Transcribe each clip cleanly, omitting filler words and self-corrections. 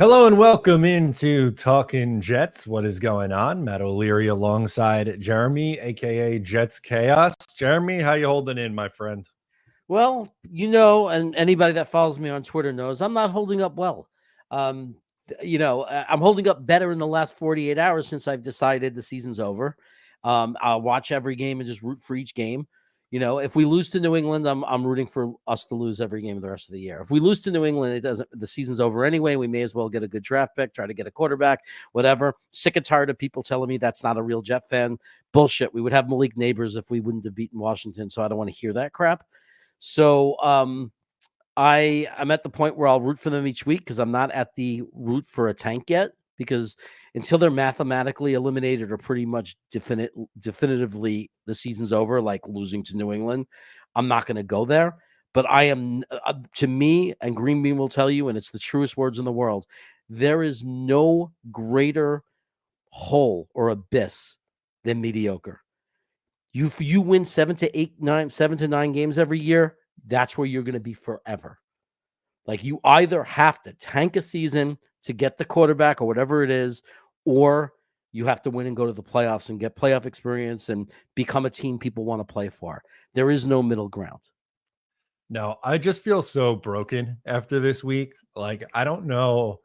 Hello and welcome into Talkin Jets. What is going on? Matt O'Leary alongside Jeremy, aka Jets Chaos. Jeremy, how you holding in, my friend? Well, and anybody that follows me on Twitter knows I'm not holding up well. I'm holding up better in the last 48 hours since I've decided the season's over. I'll watch every game and just root for each game. If we lose to New England, I'm rooting for us to lose every game of the rest of the year. If we lose to New England, the season's over anyway. We may as well get a good draft pick, try to get a quarterback, whatever. Sick and tired of people telling me that's not a real Jet fan. Bullshit. We would have Malik Neighbors if we wouldn't have beaten Washington, so I don't want to hear that crap. So I'm at the point where I'll root for them each week because I'm not at the root for a tank yet, because until they're mathematically eliminated or pretty much definitively the season's over, like losing to New England, I'm not going to go there. But I am, to me, and Green Bean will tell you, and it's the truest words in the world, there is no greater hole or abyss than mediocre. You win 7 to 9 games every year, that's where you're going to be forever. Like, you either have to tank a season to get the quarterback or whatever it is, or you have to win and go to the playoffs and get playoff experience and become a team people want to play for. There is no middle ground. No, I just feel so broken after this week. Like, I don't know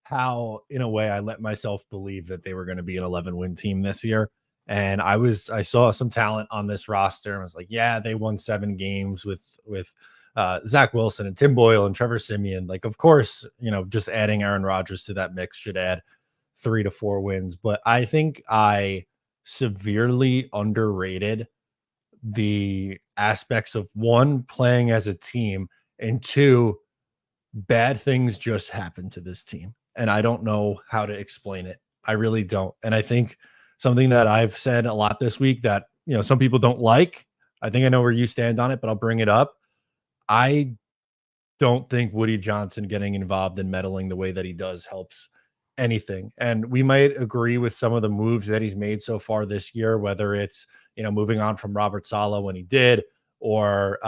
how, in a way, I let myself believe that they were going to be an 11-win team this year. And I saw some talent on this roster and I was like, yeah, they won 7 games with Zach Wilson and Tim Boyle and Trevor Siemian. Like, of course, just adding Aaron Rodgers to that mix should add 3 to 4 wins. But I think I severely underrated the aspects of, one, playing as a team, and two, bad things just happen to this team. And I don't know how to explain it. I really don't. And I think something that I've said a lot this week that, some people don't like, I think I know where you stand on it, but I'll bring it up. I don't think Woody Johnson getting involved in meddling the way that he does helps anything. And we might agree with some of the moves that he's made so far this year, whether it's, moving on from Robert Saleh when he did, or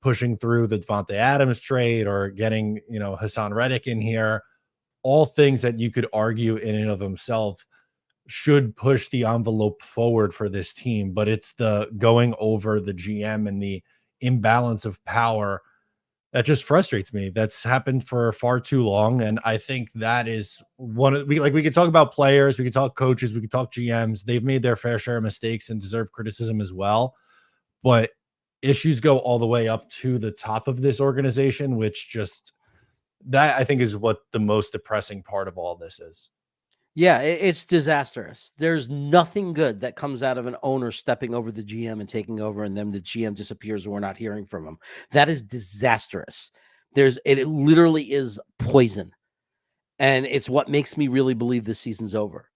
pushing through the Devontae Adams trade, or getting, Haason Reddick in here. All things that you could argue in and of himself should push the envelope forward for this team. But it's the going over the GM and the imbalance of power that just frustrates me. That's happened for far too long. And I think that is we could talk about players, we could talk coaches, we could talk GMs. They've made their fair share of mistakes and deserve criticism as well. But issues go all the way up to the top of this organization, which just, that I think is what the most depressing part of all this is. Yeah, it's disastrous. There's nothing good that comes out of an owner stepping over the GM and taking over, and then the GM disappears and we're not hearing from him. That is disastrous. It literally is poison. And it's what makes me really believe the season's over.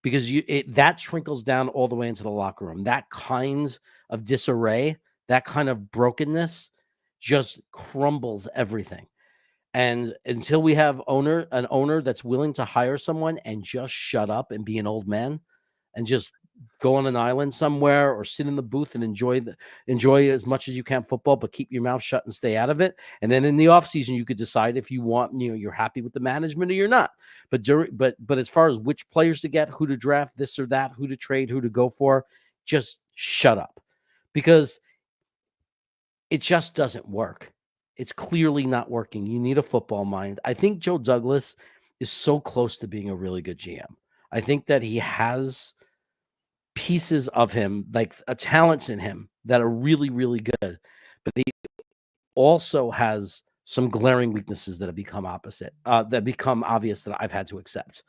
Because that trickles down all the way into the locker room. That kind of disarray, that kind of brokenness just crumbles everything. And until we have an owner that's willing to hire someone and just shut up and be an old man and just go on an island somewhere or sit in the booth and enjoy as much as you can football, but keep your mouth shut and stay out of it. And then in the offseason, you could decide if you want, you're happy with the management or you're not. But as far as which players to get, who to draft, this or that, who to trade, who to go for, just shut up, because it just doesn't work. It's clearly not working. You need a football mind. I think Joe Douglas is so close to being a really good GM. I think that he has pieces of him, like talents in him, that are really, really good. But he also has some glaring weaknesses that have become obvious that I've had to accept.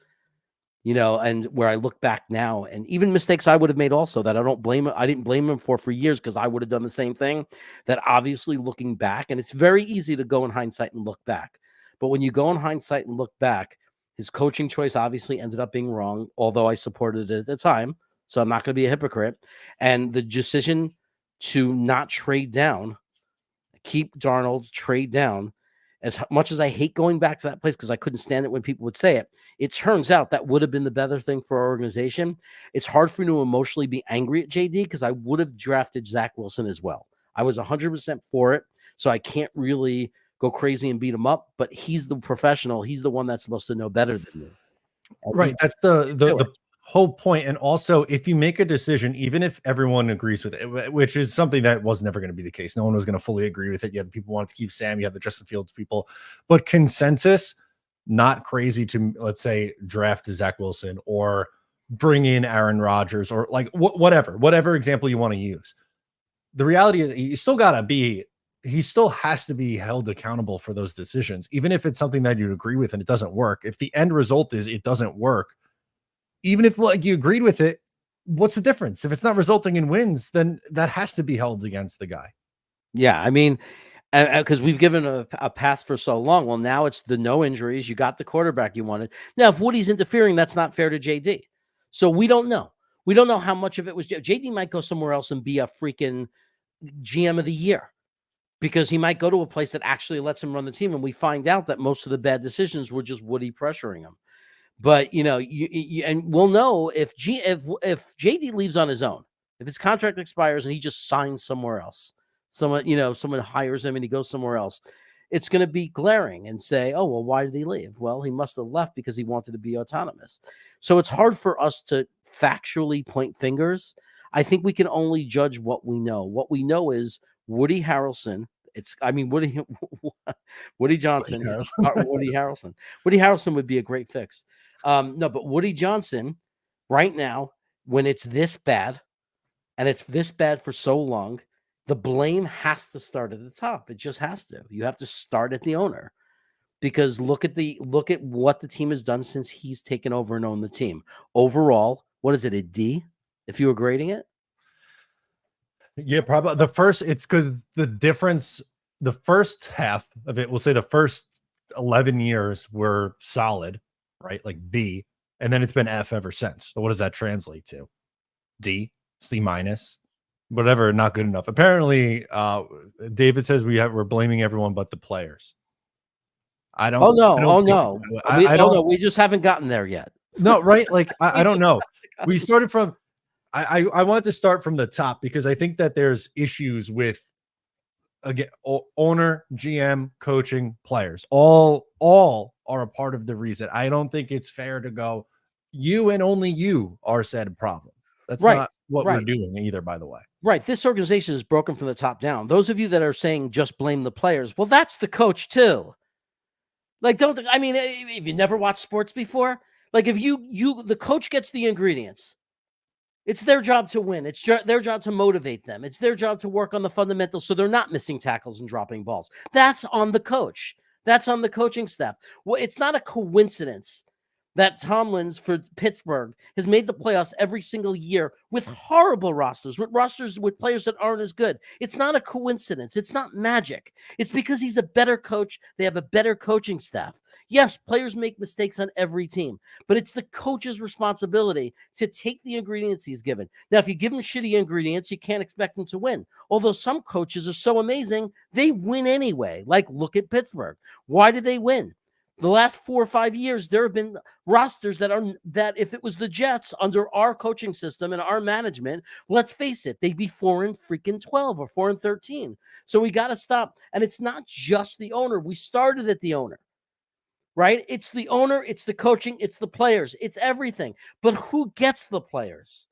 And where I look back now, and even mistakes I would have made also that I didn't blame him for years, because I would have done the same thing, that obviously looking back, and it's very easy to go in hindsight and look back. But when you go in hindsight and look back, his coaching choice obviously ended up being wrong, although I supported it at the time. So I'm not going to be a hypocrite. And the decision to not trade down, keep Darnold, trade down, as much as I hate going back to that place because I couldn't stand it when people would say it, it turns out that would have been the better thing for our organization. It's hard for me to emotionally be angry at JD because I would have drafted Zach Wilson as well. I was 100% for it, so I can't really go crazy and beat him up, but he's the professional. He's the one that's supposed to know better than you. Right. That's the whole point. And also, if you make a decision, even if everyone agrees with it, which is something that was never going to be the case, no one was going to fully agree with it. You had the people who wanted to keep Sam, you had the Justin Fields people, but consensus, not crazy to, let's say, draft Zach Wilson or bring in Aaron Rodgers or like whatever example you want to use. The reality is he still has to be held accountable for those decisions, even if it's something that you'd agree with and it doesn't work. If the end result is it doesn't work, even if like you agreed with it, what's the difference? If it's not resulting in wins, then that has to be held against the guy. Yeah, I mean, because we've given a pass for so long. Well, now it's the no injuries. You got the quarterback you wanted. Now, if Woody's interfering, that's not fair to JD. So we don't know. We don't know how much of it was JD might go somewhere else and be a freaking GM of the year, because he might go to a place that actually lets him run the team. And we find out that most of the bad decisions were just Woody pressuring him. But, you know, and we'll know if JD leaves on his own, if his contract expires and he just signs somewhere else, someone hires him and he goes somewhere else, it's going to be glaring and say, oh, well, why did he leave? Well, he must have left because he wanted to be autonomous. So it's hard for us to factually point fingers. I think we can only judge what we know. What we know is Woody Harrelson. Woody Johnson. Woody Harrelson. Woody Harrelson would be a great fix. No, but Woody Johnson right now, when it's this bad and it's this bad for so long, the blame has to start at the top. It just has to. You have to start at the owner, because look at what the team has done since he's taken over and owned the team. Overall, what is it, a D if you were grading it? Yeah, probably it's because the difference, the first half of it, we'll say the first 11 years were solid, right? Like B, and then it's been F ever since. So what does that translate to? D, C minus, whatever, not good enough. Apparently, David says we're blaming everyone but the players. I don't. Oh no. We just haven't gotten there yet. No, right? Like I don't know. We started from. I wanted to start from the top because I think that there's issues with, again, owner, GM, coaching, players. All are a part of the reason. I don't think it's fair to go, you and only you are said problem. That's right. Not what we're doing either, by the way. Right. This organization is broken from the top down. Those of you that are saying just blame the players, well, that's the coach too. Like, if you never watched sports before, like if the coach gets the ingredients, it's their job to win. It's their job to motivate them. It's their job to work on the fundamentals so they're not missing tackles and dropping balls. That's on the coach. That's on the coaching staff. Well, it's not a coincidence that Tomlin's for Pittsburgh has made the playoffs every single year with horrible rosters, with players that aren't as good. It's not a coincidence. It's not magic. It's because he's a better coach. They have a better coaching staff. Yes, players make mistakes on every team, but it's the coach's responsibility to take the ingredients he's given. Now, if you give him shitty ingredients, you can't expect him to win. Although some coaches are so amazing, they win anyway. Like, look at Pittsburgh. Why did they win? The last 4 or 5 years, there have been rosters that if it was the Jets under our coaching system and our management, let's face it, they'd be 4-12 or 4-13. So we got to stop. And it's not just the owner. We started at the owner, right? It's the owner, it's the coaching, it's the players, it's everything. But who gets the players?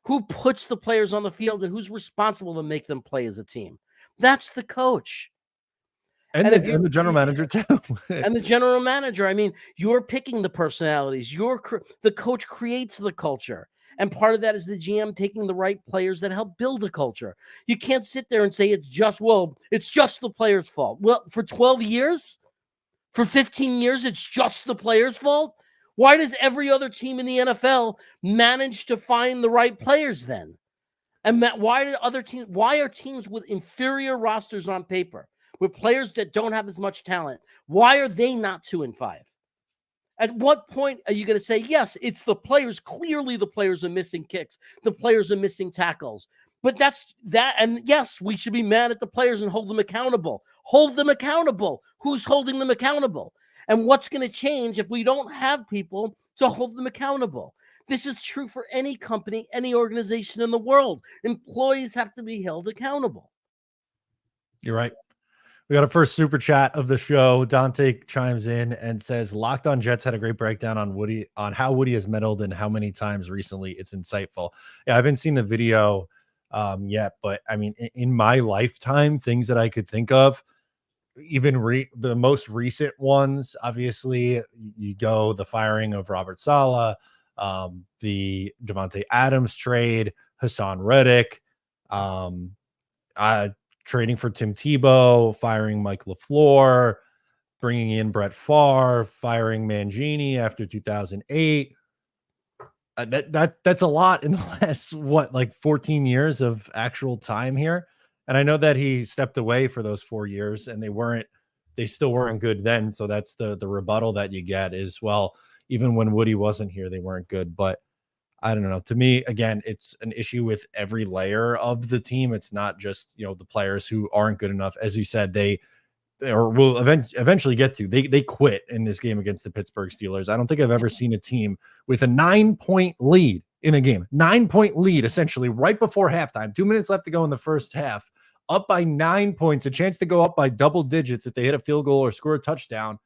Who puts the players on the field and who's responsible to make them play as a team? That's the coach. And the general manager too. And the general manager. I mean, you're picking the personalities. The coach creates the culture. And part of that is the GM taking the right players that help build a culture. You can't sit there and say it's just the players' fault. Well, for 12 years, for 15 years, it's just the players' fault. Why does every other team in the NFL manage to find the right players then? And why are teams with inferior rosters on paper, with players that don't have as much talent, why are they not 2-5? At what point are you going to say, yes, it's the players? Clearly the players are missing kicks. The players are missing tackles. But that's that. And yes, we should be mad at the players and hold them accountable. Hold them accountable. Who's holding them accountable? And what's going to change if we don't have people to hold them accountable? This is true for any company, any organization in the world. Employees have to be held accountable. You're right. We got a first super chat of the show. Dante chimes in and says, Locked On Jets had a great breakdown on how Woody has meddled and how many times recently. It's insightful. Yeah, I haven't seen the video yet, but I mean, in my lifetime, things that I could think of, even the most recent ones, obviously, you go the firing of Robert Saleh, the Davante Adams trade, Haason Reddick, trading for Tim Tebow, firing Mike LaFleur, bringing in Brett Favre, firing Mangini after 2008. That's a lot in the last, 14 years of actual time here. And I know that he stepped away for those 4 years and they still weren't good then. So that's the rebuttal that you get is, well, even when Woody wasn't here, they weren't good. But I don't know. To me, again, it's an issue with every layer of the team. It's not just, the players who aren't good enough. As you said, they will eventually get to. They quit in this game against the Pittsburgh Steelers. I don't think I've ever seen a team with a 9-point lead in a game. 9-point lead, essentially, right before halftime. 2 minutes left to go in the first half. Up by 9 points, a chance to go up by double digits if they hit a field goal or score a touchdown,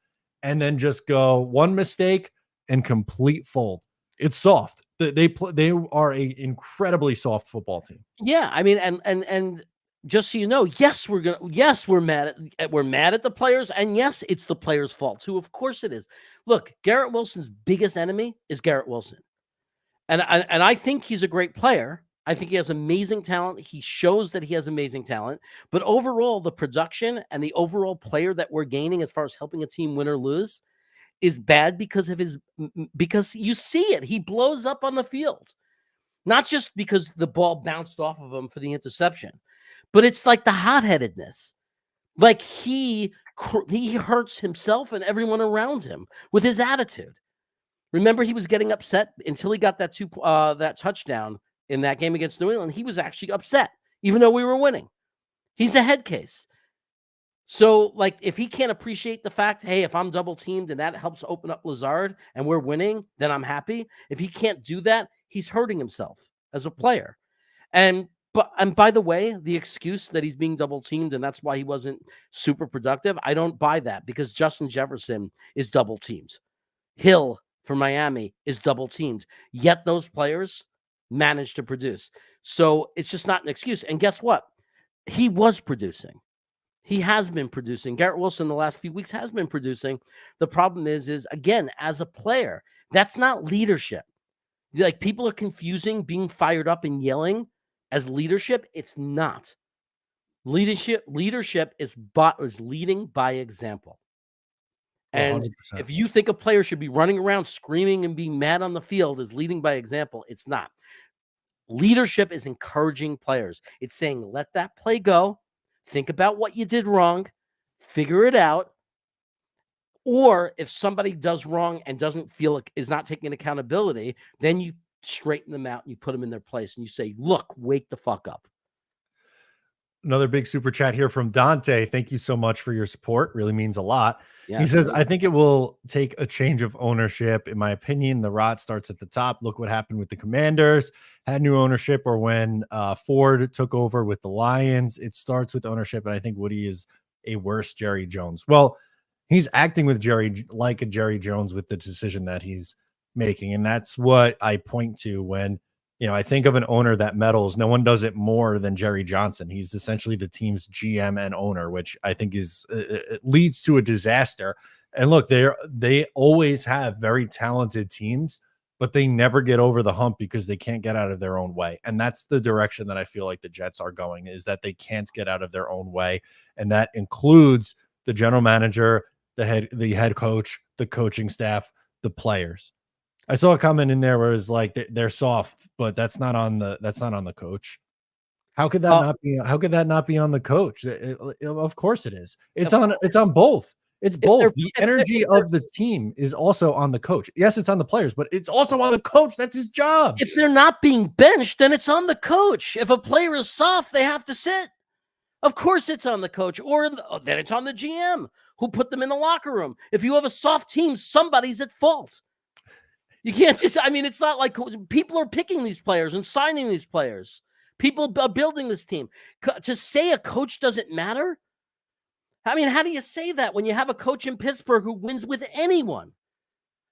and then just go one mistake and complete fold. It's soft. They are a incredibly soft football team. Yeah, I mean, and just so you know, yes, we're mad at the players, and yes, it's the players' fault too. Of course it is. Look, Garrett Wilson's biggest enemy is Garrett Wilson, and I think he's a great player. I think he has amazing talent. He shows that he has amazing talent, but overall, the production and the overall player that we're gaining as far as helping a team win or lose is bad because you see it. He blows up on the field, not just because the ball bounced off of him for the interception, but it's like the hot-headedness. Like he hurts himself and everyone around him with his attitude. Remember, he was getting upset until he got that touchdown in that game against New England. He was actually upset, even though we were winning. He's a head case. So, if he can't appreciate the fact, hey, if I'm double teamed and that helps open up Lazard and we're winning, then I'm happy. If he can't do that, he's hurting himself as a player. And by the way, the excuse that he's being double teamed and that's why he wasn't super productive, I don't buy that, because Justin Jefferson is double teamed. Hill for Miami is double teamed. Yet those players managed to produce. So it's just not an excuse. And guess what? He was producing. He has been producing. Garrett Wilson the last few weeks has been producing. The problem is again, as a player, that's not leadership. People are confusing being fired up and yelling as leadership. It's not. Leadership is leading by example. And 100%. If you think a player should be running around screaming and being mad on the field as leading by example, it's not. Leadership is encouraging players. It's saying, let that play go. Think about what you did wrong, figure it out. Or if somebody does wrong and doesn't feel is not taking accountability, then you straighten them out and you put them in their place and you say, look, wake the fuck up. Another big super chat here from Dante. Thank you so much for your support. Really means a lot. Yeah, he says, I think it will take a change of ownership. In my opinion, the rot starts at the top. Look what happened with the Commanders, had new ownership, or when Ford took over with the Lions. It starts with ownership, and I think Woody is a worse Jerry Jones. Well, he's acting with like a Jerry Jones with the decision that he's making, and that's what I point to when I think of an owner that meddles. No one does it more than Jerry Johnson. He's essentially the team's GM and owner, which I think it leads to a disaster. And look, they always have very talented teams, but they never get over the hump because they can't get out of their own way. And that's the direction that I feel like the Jets are going, is that they can't get out of their own way. And that includes the general manager, the head coach, the coaching staff, the players. I saw a comment in there where it was like they're soft, but that's not on the coach. How could that not be? How could that not be on the coach? Of course it is. It's on both. It's both. The energy of the team is also on the coach. Yes, it's on the players, but it's also on the coach. That's his job. If they're not being benched, then it's on the coach. If a player is soft, they have to sit. Of course it's on the coach, or then it's on the GM who put them in the locker room. If you have a soft team, somebody's at fault. You can't just, it's not like people are picking these players and signing these players. People are building this team. To say a coach doesn't matter, I mean, how do you say that when you have a coach in Pittsburgh who wins with anyone?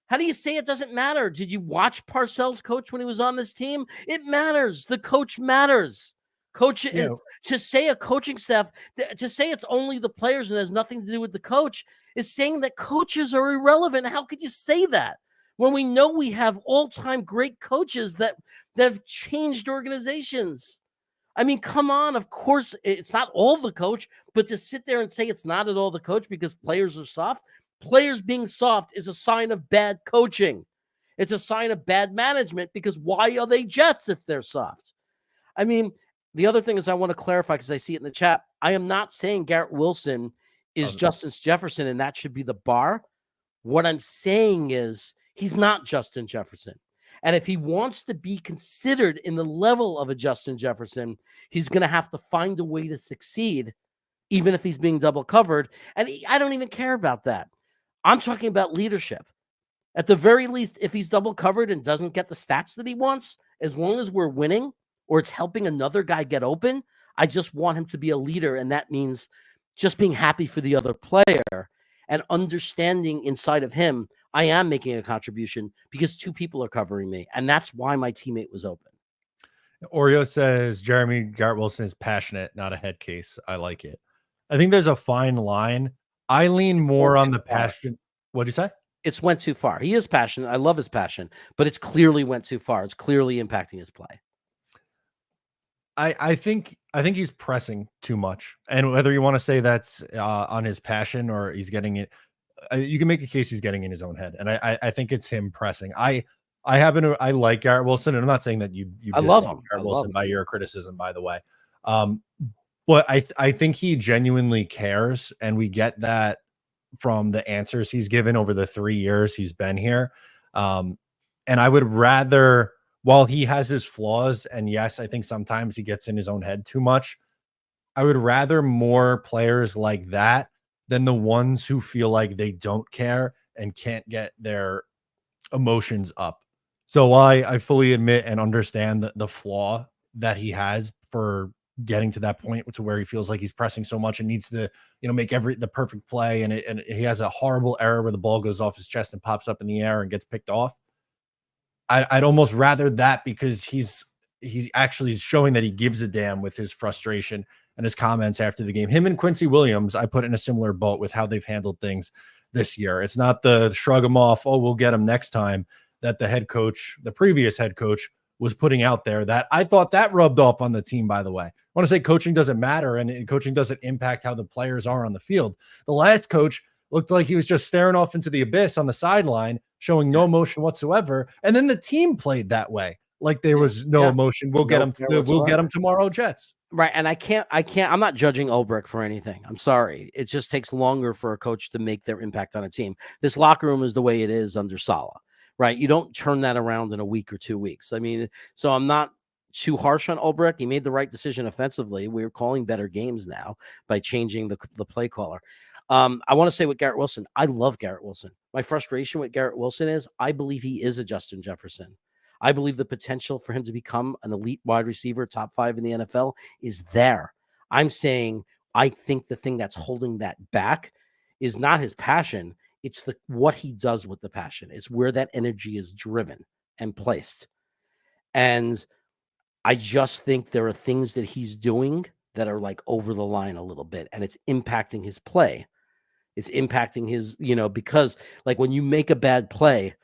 How do you say it doesn't matter? Did you watch Parcells coach when he was on this team? It matters. The coach matters. Coach, to say a coaching staff, to say it's only the players and has nothing to do with the coach is saying that coaches are irrelevant. How could you say that when we know we have all-time great coaches that have changed organizations? I mean, come on. Of course, it's not all the coach, but to sit there and say it's not at all the coach because players are soft, players being soft is a sign of bad coaching. It's a sign of bad management because why are they Jets if they're soft? I mean, the other thing is I want to clarify because I see it in the chat. I am not saying Garrett Wilson is Justin Jefferson and that should be the bar. What I'm saying is he's not Justin Jefferson. And if he wants to be considered in the level of a Justin Jefferson, he's going to have to find a way to succeed, even if he's being double covered. And I don't even care about that. I'm talking about leadership. At the very least, if he's double covered and doesn't get the stats that he wants, as long as we're winning or it's helping another guy get open, I just want him to be a leader. And that means just being happy for the other player and understanding inside of him, I am making a contribution because two people are covering me. And that's why my teammate was open. Oreo says, Garrett Wilson is passionate, not a head case. I like it. I think there's a fine line. I lean more on the passion. What'd you say? It's went too far. He is passionate. I love his passion, but it's clearly went too far. It's clearly impacting his play. I think he's pressing too much. And whether you want to say that's on his passion or he's getting it, you can make a case he's getting in his own head. And I think it's him pressing. I like Garrett Wilson, and I'm not saying that you I love him. Garrett Wilson by your criticism, by the way. But I think he genuinely cares, and we get that from the answers he's given over the 3 years he's been here. And I would rather, while he has his flaws, and yes, I think sometimes he gets in his own head too much, I would rather more players like that than the ones who feel like they don't care and can't get their emotions up. So I fully admit and understand the flaw that he has for getting to that point to where he feels like he's pressing so much and needs to, make the perfect play. And he has a horrible error where the ball goes off his chest and pops up in the air and gets picked off. I'd almost rather that because he's actually showing that he gives a damn with his frustration and his comments after the game. Him and Quincy Williams, I put in a similar boat with how they've handled things this year. It's not the shrug him off, oh, we'll get him next time, that the previous head coach was putting out there. That I thought that rubbed off on the team, by the way. I want to say coaching doesn't matter and coaching doesn't impact how the players are on the field. The last coach looked like he was just staring off into the abyss on the sideline, showing no emotion whatsoever. And then the team played that way. Like there was no emotion. We'll get them tomorrow, Jets. Right. And I'm not judging 𝐒𝐫𝐞 for anything. I'm sorry. It just takes longer for a coach to make their impact on a team. This locker room is the way it is under Saleh, right? You don't turn that around in a week or 2 weeks. I mean, so I'm not too harsh on 𝐒𝐵RECH. He made the right decision offensively. We're calling better games now by changing the play caller. I want to say with Garrett Wilson, I love Garrett Wilson. My frustration with Garrett Wilson is I believe he is a Justin Jefferson. I believe the potential for him to become an elite wide receiver, top 5 in the NFL is there. I'm saying I think the thing that's holding that back is not his passion. It's what he does with the passion. It's where that energy is driven and placed. And I just think there are things that he's doing that are like over the line a little bit, and it's impacting his play. It's impacting his, because like when you make a bad play,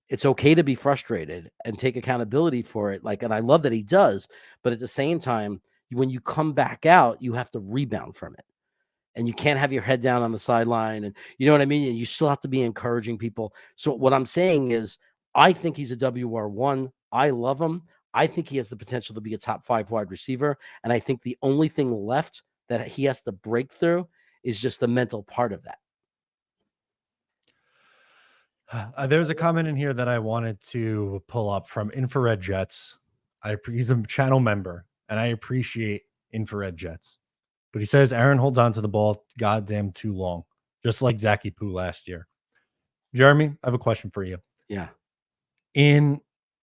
it's okay to be frustrated and take accountability for it. And I love that he does, but at the same time, when you come back out, you have to rebound from it. And you can't have your head down on the sideline. And you know what I mean? And you still have to be encouraging people. So what I'm saying is, I think he's a WR1. I love him. I think he has the potential to be a top 5 wide receiver. And I think the only thing left that he has to break through is just the mental part of that. There's a comment in here that I wanted to pull up from Infrared Jets. He's a channel member, and I appreciate Infrared Jets. But he says Aaron holds on to the ball goddamn too long, just like Zachy Poo last year. Jeremy, I have a question for you. Yeah. In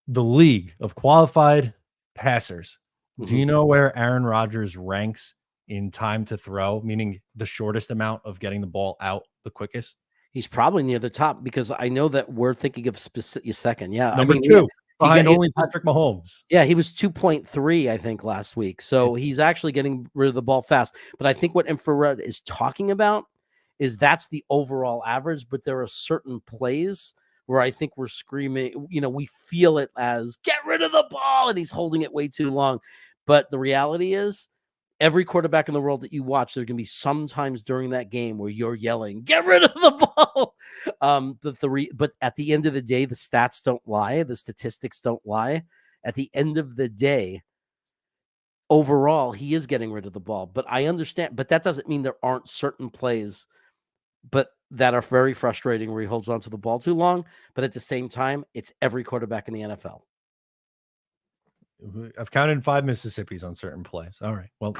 the league of qualified passers, do you know where Aaron Rodgers ranks in time to throw, meaning the shortest amount of getting the ball out the quickest? He's probably near the top because I know that we're thinking of specific second. Yeah. Number I mean, two, behind he only Patrick Mahomes. yeah, he was 2.3, I think, last week. So he's actually getting rid of the ball fast. But I think what infrared is talking about is that's the overall average. But there are certain plays where I think we're screaming, we feel it as get rid of the ball, and he's holding it way too long. But the reality is, every quarterback in the world that you watch, there can be sometimes during that game where you're yelling, get rid of the ball. But at the end of the day, the stats don't lie. The statistics don't lie. At the end of the day, overall, he is getting rid of the ball. But I understand, but that doesn't mean there aren't certain plays, but that are very frustrating where he holds on to the ball too long. But at the same time, it's every quarterback in the NFL. I've counted 5 Mississippis on certain plays. All right. Well,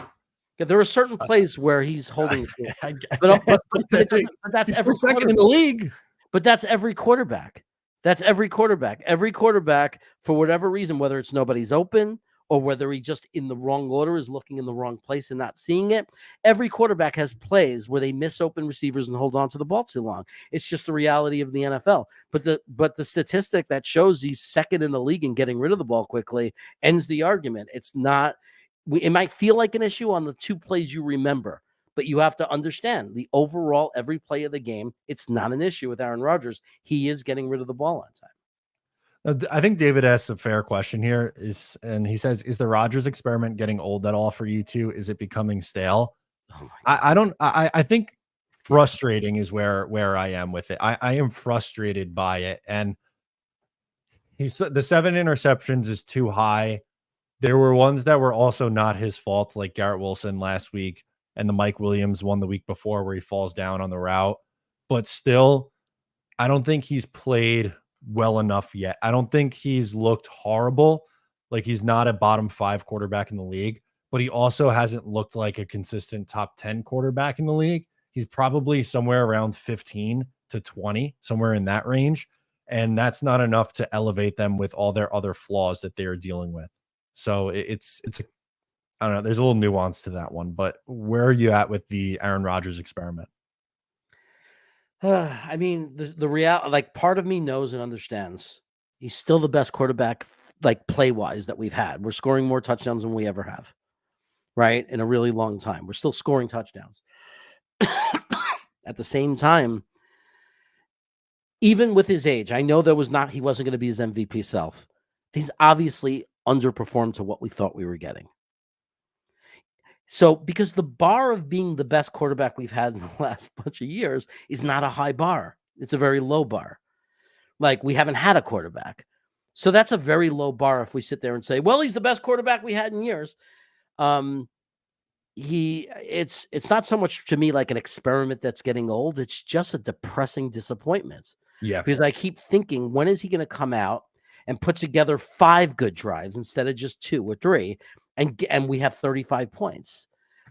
yeah, there are certain plays where he's holding. But that's he's every still second in the league. But that's every quarterback. That's every quarterback. Every quarterback, for whatever reason, whether it's nobody's open or whether he just in the wrong order is looking in the wrong place and not seeing it. Every quarterback has plays where they miss open receivers and hold on to the ball too long. It's just the reality of the NFL. But the statistic that shows he's second in the league and getting rid of the ball quickly ends the argument. It's not. It might feel like an issue on the 2 plays you remember, but you have to understand the overall every play of the game. It's not an issue with Aaron Rodgers. He is getting rid of the ball on time. I think David asks a fair question here, and he says, is the Rodgers experiment getting old at all for you two? Is it becoming stale? Oh I think frustrating is where I am with it. I am frustrated by it. And the 7 interceptions is too high. There were ones that were also not his fault, like Garrett Wilson last week and the Mike Williams one the week before where he falls down on the route. But still, I don't think he's played well enough yet. I don't think he's looked horrible. Like, he's not a bottom 5 quarterback in the league, but he also hasn't looked like a consistent top 10 quarterback in the league. He's probably somewhere around 15 to 20, somewhere in that range. And that's not enough to elevate them with all their other flaws that they're dealing with. So it's I don't know. There's a little nuance to that one, but where are you at with the Aaron Rodgers experiment? I mean, the reality, like, part of me knows and understands he's still the best quarterback, like, play-wise, that we've had. We're scoring more touchdowns than we ever have, right? In a really long time. We're still scoring touchdowns. At the same time, even with his age, I know he wasn't going to be his MVP self. He's obviously underperformed to what we thought we were getting. So, because the bar of being the best quarterback we've had in the last bunch of years is not a high bar. It's a very low bar. Like, we haven't had a quarterback. So that's a very low bar if we sit there and say, well, he's the best quarterback we had in years. It's not so much to me like an experiment that's getting old. It's just a depressing disappointment. Yeah. Because I keep thinking, when is he going to come out and put together 5 good drives instead of just 2 or 3? And we have 35 points,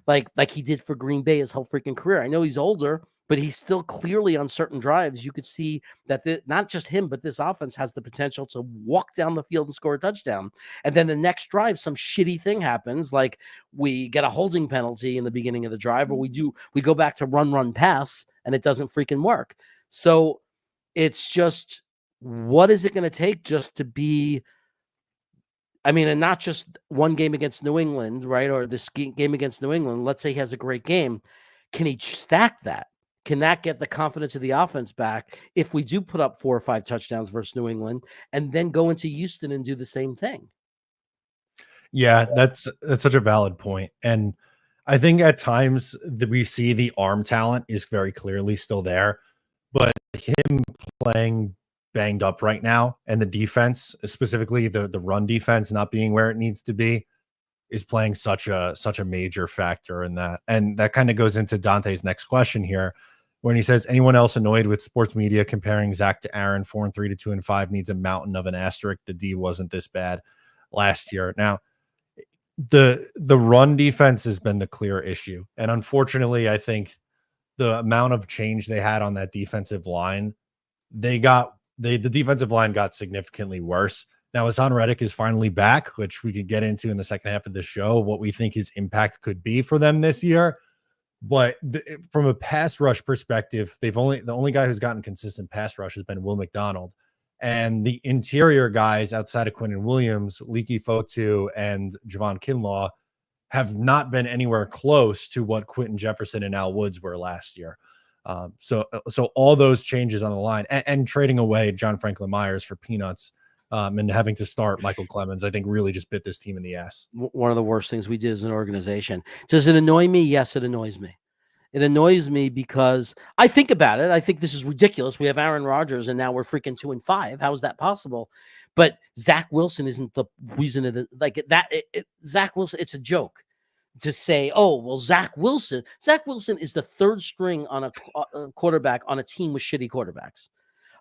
like he did for Green Bay his whole freaking career. I know he's older, but he's still clearly on certain drives. You could see that not just him, but this offense has the potential to walk down the field and score a touchdown. And then the next drive, some shitty thing happens, like we get a holding penalty in the beginning of the drive, or we go back to run, pass, and it doesn't freaking work. So it's just, what is it going to take just to be? I mean, and not just one game against New England, right? Or this game against New England. Let's say he has a great game. Can he stack that? Can that get the confidence of the offense back if we do put up 4 or 5 touchdowns versus New England and then go into Houston and do the same thing? Yeah, that's such a valid point. And I think at times that we see the arm talent is very clearly still there, but him playing banged up right now, and the defense, specifically the run defense, not being where it needs to be, is playing such a major factor in that. And that kind of goes into Dante's next question here, when he says, anyone else annoyed with sports media comparing Zach to Aaron? 4-3 to 2-5 needs a mountain of an asterisk. The D wasn't this bad last year. Now, the run defense has been the clear issue, and unfortunately, I think the amount of change they had on that defensive line, the defensive line got significantly worse. Now, Haason Reddick is finally back, which we could get into in the second half of the show, what we think his impact could be for them this year. But from a pass rush perspective, the only guy who's gotten consistent pass rush has been Will McDonald. And the interior guys outside of Quinnen Williams, 𝐒𝐿𝐫𝐞𝐞 and 𝐒𝐿𝐫𝐞𝐞 have not been anywhere close to what Quentin Jefferson and Al Woods were last year. So all those changes on the line and trading away John Franklin Myers for peanuts and having to start Michael Clemens, I think really just bit this team in the ass. One of the worst things we did as an organization. Does it annoy me? Yes, it annoys me. It annoys me because I think about it. I think this is ridiculous. We have Aaron Rodgers and now we're freaking 2-5. How is that possible? But Zach Wilson isn't the reason it like that. Zach Wilson, it's a joke to say, oh, well, Zach Wilson is the third string on a quarterback on a team with shitty quarterbacks.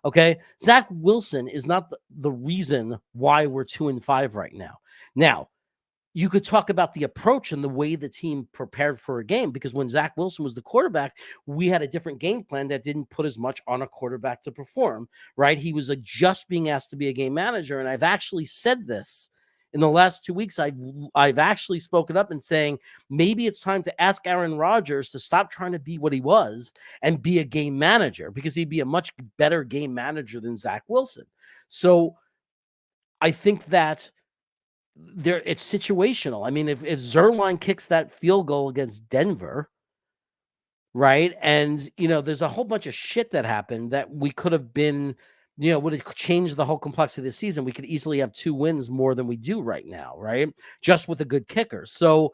Okay. Zach Wilson is not the reason why we're 2-5 right now. Now, you could talk about the approach and the way the team prepared for a game, because when Zach Wilson was the quarterback, we had a different game plan that didn't put as much on a quarterback to perform, right? He was just being asked to be a game manager. And I've actually said this in the last 2 weeks. I've actually spoken up and saying, maybe it's time to ask Aaron Rodgers to stop trying to be what he was and be a game manager, because he'd be a much better game manager than Zach Wilson. So I think that it's situational. I mean, if 𝐒𝐿𝐫𝐞𝐞 kicks that field goal against Denver, right? And, there's a whole bunch of shit that happened that we could have been, would have changed the whole complexity of the season. We could easily have 2 wins more than we do right now, right? Just with a good kicker. So,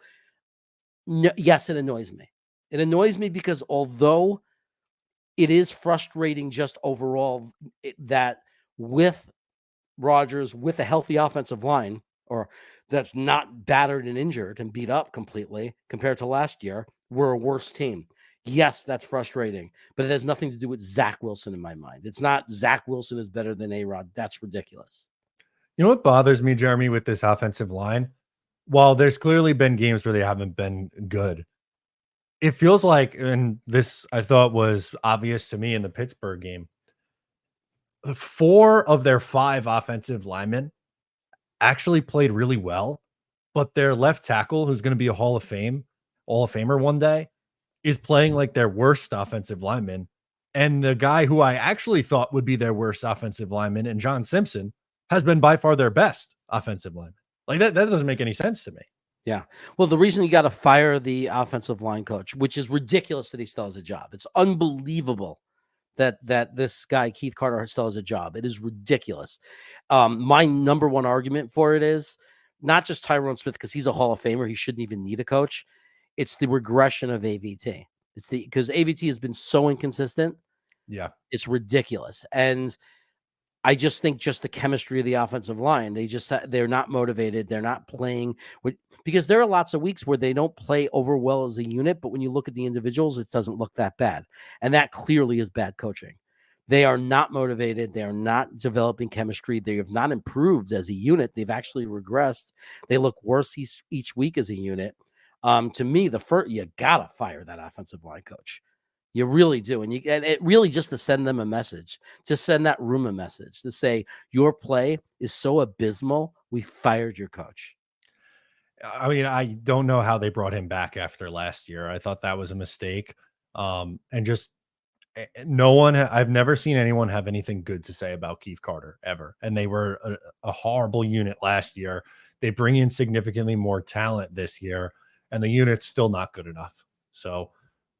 yes, it annoys me. It annoys me because although it is frustrating just overall that with Rodgers, with a healthy offensive line, or that's not battered and injured and beat up completely compared to last year, we're a worse team. Yes, that's frustrating, but it has nothing to do with Zach Wilson in my mind. It's not Zach Wilson is better than A-Rod. That's ridiculous. You know what bothers me, Jeremy, with this offensive line? While there's clearly been games where they haven't been good, it feels like, and this I thought was obvious to me in the Pittsburgh game, 4 of their 5 offensive linemen actually played really well, but their left tackle, who's going to be a Hall of Famer one day, is playing like their worst offensive lineman. And the guy who I actually thought would be their worst offensive lineman, and John Simpson, has been by far their best offensive lineman. Like that doesn't make any sense to me. Yeah. Well, the reason you got to fire the offensive line coach, which is ridiculous that he still has a job. It's unbelievable that this guy, Keith Carter, still has a job. It is ridiculous. My number one argument for it is not just Tyron Smith, because he's a Hall of Famer. He shouldn't even need a coach. It's the regression of AVT. Because AVT has been so inconsistent. Yeah. It's ridiculous. And I just think just the chemistry of the offensive line, they're not motivated. They're not playing because there are lots of weeks where they don't play over well as a unit. But when you look at the individuals, it doesn't look that bad. And that clearly is bad coaching. They are not motivated. They are not developing chemistry. They have not improved as a unit. They've actually regressed. They look worse each week as a unit. To me, you gotta fire that offensive line coach. You really do. And it really just to send them a message, just send that room a message to say your play is so abysmal. We fired your coach. I mean, I don't know how they brought him back after last year. I thought that was a mistake. And just I've never seen anyone have anything good to say about Keith Carter ever. And they were a horrible unit last year. They bring in significantly more talent this year, and the unit's still not good enough. So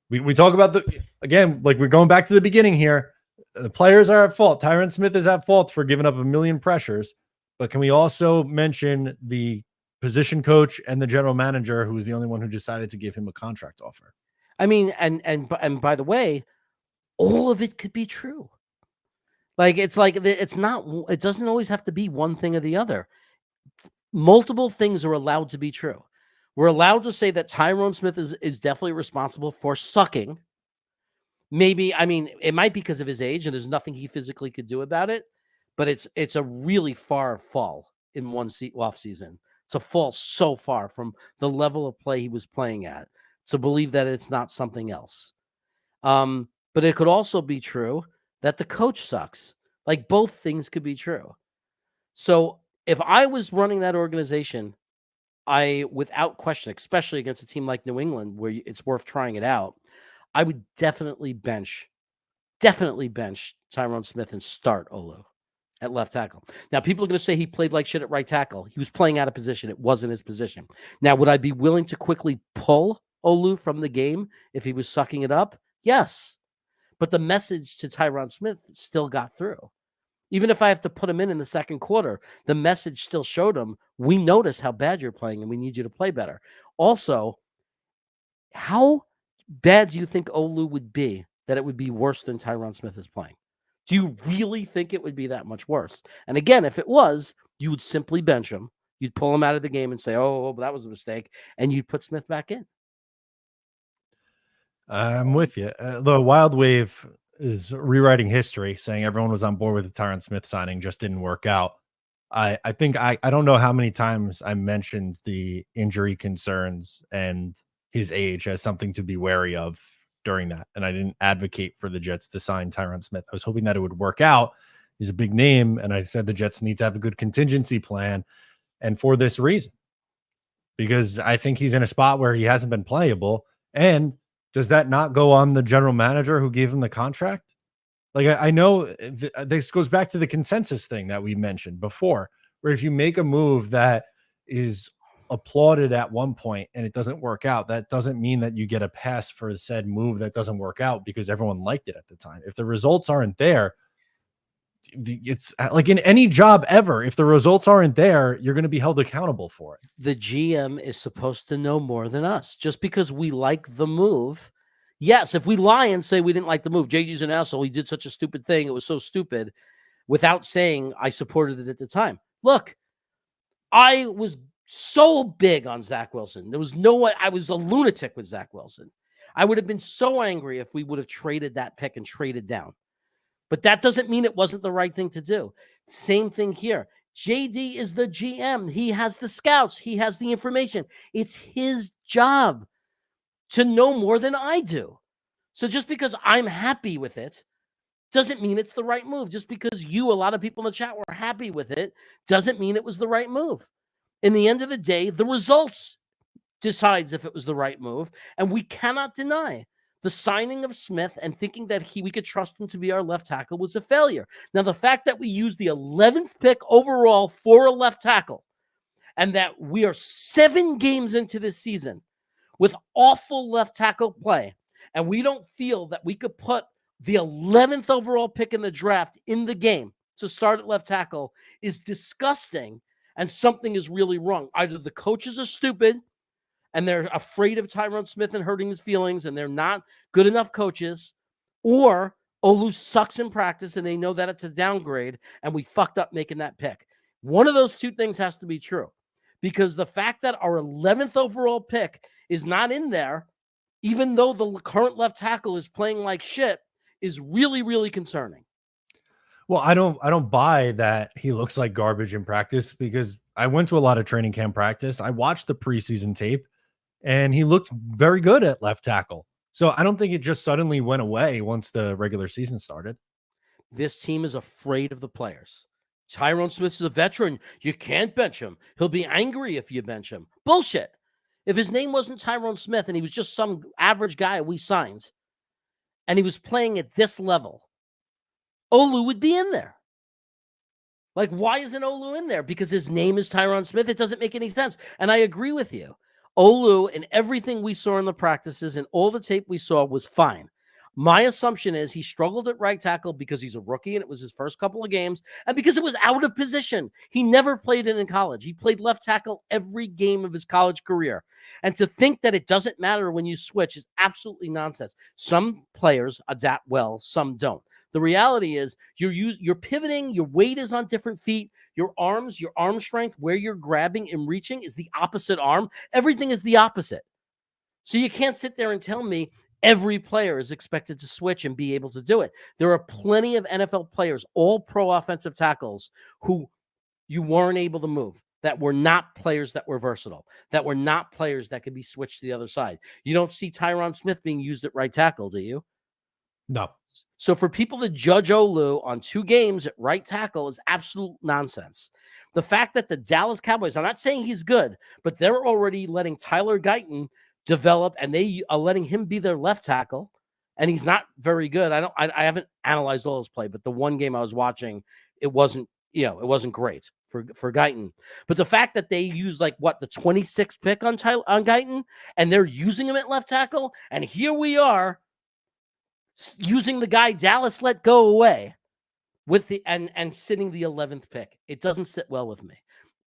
we talk about again, like we're going back to the beginning here. The players are at fault. Tyron Smith is at fault for giving up a million pressures. But can we also mention the position coach and the general manager, who was the only one who decided to give him a contract offer? I mean, and by the way, all of it could be true. It doesn't always have to be one thing or the other. Multiple things are allowed to be true. We're allowed to say that Tyron Smith is definitely responsible for sucking. Maybe, I mean, it might be because of his age and there's nothing he physically could do about it, but it's a really far fall in one off season. It's a fall so far from the level of play he was playing at to believe that it's not something else. But it could also be true that the coach sucks. Like both things could be true. So if I was running that organization, I, without question, especially against a team like New England, where it's worth trying it out, I would definitely bench Tyron Smith and start Olu at left tackle. Now, people are going to say he played like shit at right tackle. He was playing out of position. It wasn't his position. Now, would I be willing to quickly pull Olu from the game if he was sucking it up? Yes. But the message to Tyron Smith still got through. Even if I have to put him in the second quarter, the message still showed him, we notice how bad you're playing and we need you to play better. Also, how bad do you think Olu would be that it would be worse than Tyron Smith is playing? Do you really think it would be that much worse? And again, if it was, you would simply bench him. You'd pull him out of the game and say, oh, that was a mistake. And you'd put Smith back in. I'm with you. The Wild Wave is rewriting history, saying everyone was on board with the Tyron Smith signing, just didn't work out. I think I don't know how many times I mentioned the injury concerns and his age as something to be wary of during that. And I didn't advocate for the Jets to sign Tyron Smith. I was hoping that it would work out. He's a big name. And I said the Jets need to have a good contingency plan. And for this reason, because I think he's in a spot where he hasn't been playable. And does that not go on the general manager who gave him the contract? Like, I know this goes back to the consensus thing that we mentioned before, where if you make a move that is applauded at one point and it doesn't work out, that doesn't mean that you get a pass for the said move that doesn't work out because everyone liked it at the time. If the results aren't there, it's like in any job ever, if the results aren't there, you're going to be held accountable for it. The GM is supposed to know more than us. Just because we like the move, yes, if we lie and say we didn't like the move, JD's an asshole, he did such a stupid thing, it was so stupid, without saying I supported it at the time. Look, I was so big on Zach Wilson. There was no way. I was a lunatic with Zach Wilson. I would have been so angry if we would have traded that pick and traded down. But that doesn't mean it wasn't the right thing to do. Same thing here. JD is the GM. He has the scouts. He has the information. It's his job to know more than I do. So just because I'm happy with it doesn't mean it's the right move. Just because a lot of people in the chat were happy with it, doesn't mean it was the right move. In the end of the day, the results decides if it was the right move. And we cannot deny the signing of Smith and thinking that we could trust him to be our left tackle was a failure. Now, the fact that we used the 11th pick overall for a left tackle and that we are 7 games into this season with awful left tackle play, and we don't feel that we could put the 11th overall pick in the draft in the game to start at left tackle is disgusting, and something is really wrong. Either the coaches are stupid and they're afraid of Tyron Smith and hurting his feelings, and they're not good enough coaches, or Olu sucks in practice and they know that it's a downgrade and we fucked up making that pick. One of those two things has to be true, because the fact that our 11th overall pick is not in there, even though the current left tackle is playing like shit, is really, really concerning. Well, I don't buy that he looks like garbage in practice, because I went to a lot of training camp practice. I watched the preseason tape and he looked very good at left tackle. So I don't think it just suddenly went away once the regular season started. This team is afraid of the players. Tyron Smith is a veteran. You can't bench him. He'll be angry if you bench him. Bullshit. If his name wasn't Tyron Smith and he was just some average guy we signed and he was playing at this level, Olu would be in there. Like, why isn't Olu in there? Because his name is Tyron Smith. It doesn't make any sense. And I agree with you. Olu and everything we saw in the practices and all the tape we saw was fine. My assumption is he struggled at right tackle because he's a rookie and it was his first couple of games, and because it was out of position. He never played it in college. He played left tackle every game of his college career. And to think that it doesn't matter when you switch is absolutely nonsense. Some players adapt well, some don't. The reality is you're pivoting, your weight is on different feet, your arm strength, where you're grabbing and reaching is the opposite arm. Everything is the opposite. So you can't sit there and tell me every player is expected to switch and be able to do it. There are plenty of NFL players, all pro offensive tackles, who you weren't able to move, that were not players that were versatile, that were not players that could be switched to the other side. You don't see Tyron Smith being used at right tackle, do you? No. So for people to judge Olu on 2 games at right tackle is absolute nonsense. The fact that the Dallas Cowboys, I'm not saying he's good, but they're already letting Tyler Guyton develop, and they are letting him be their left tackle, and he's not very good. I haven't analyzed all his play, but the one game I was watching, it wasn't great for Guyton. But the fact that they used the 26th pick on Guyton, and they're using him at left tackle, and here we are using the guy Dallas let go away with and sitting the 11th pick. It doesn't sit well with me.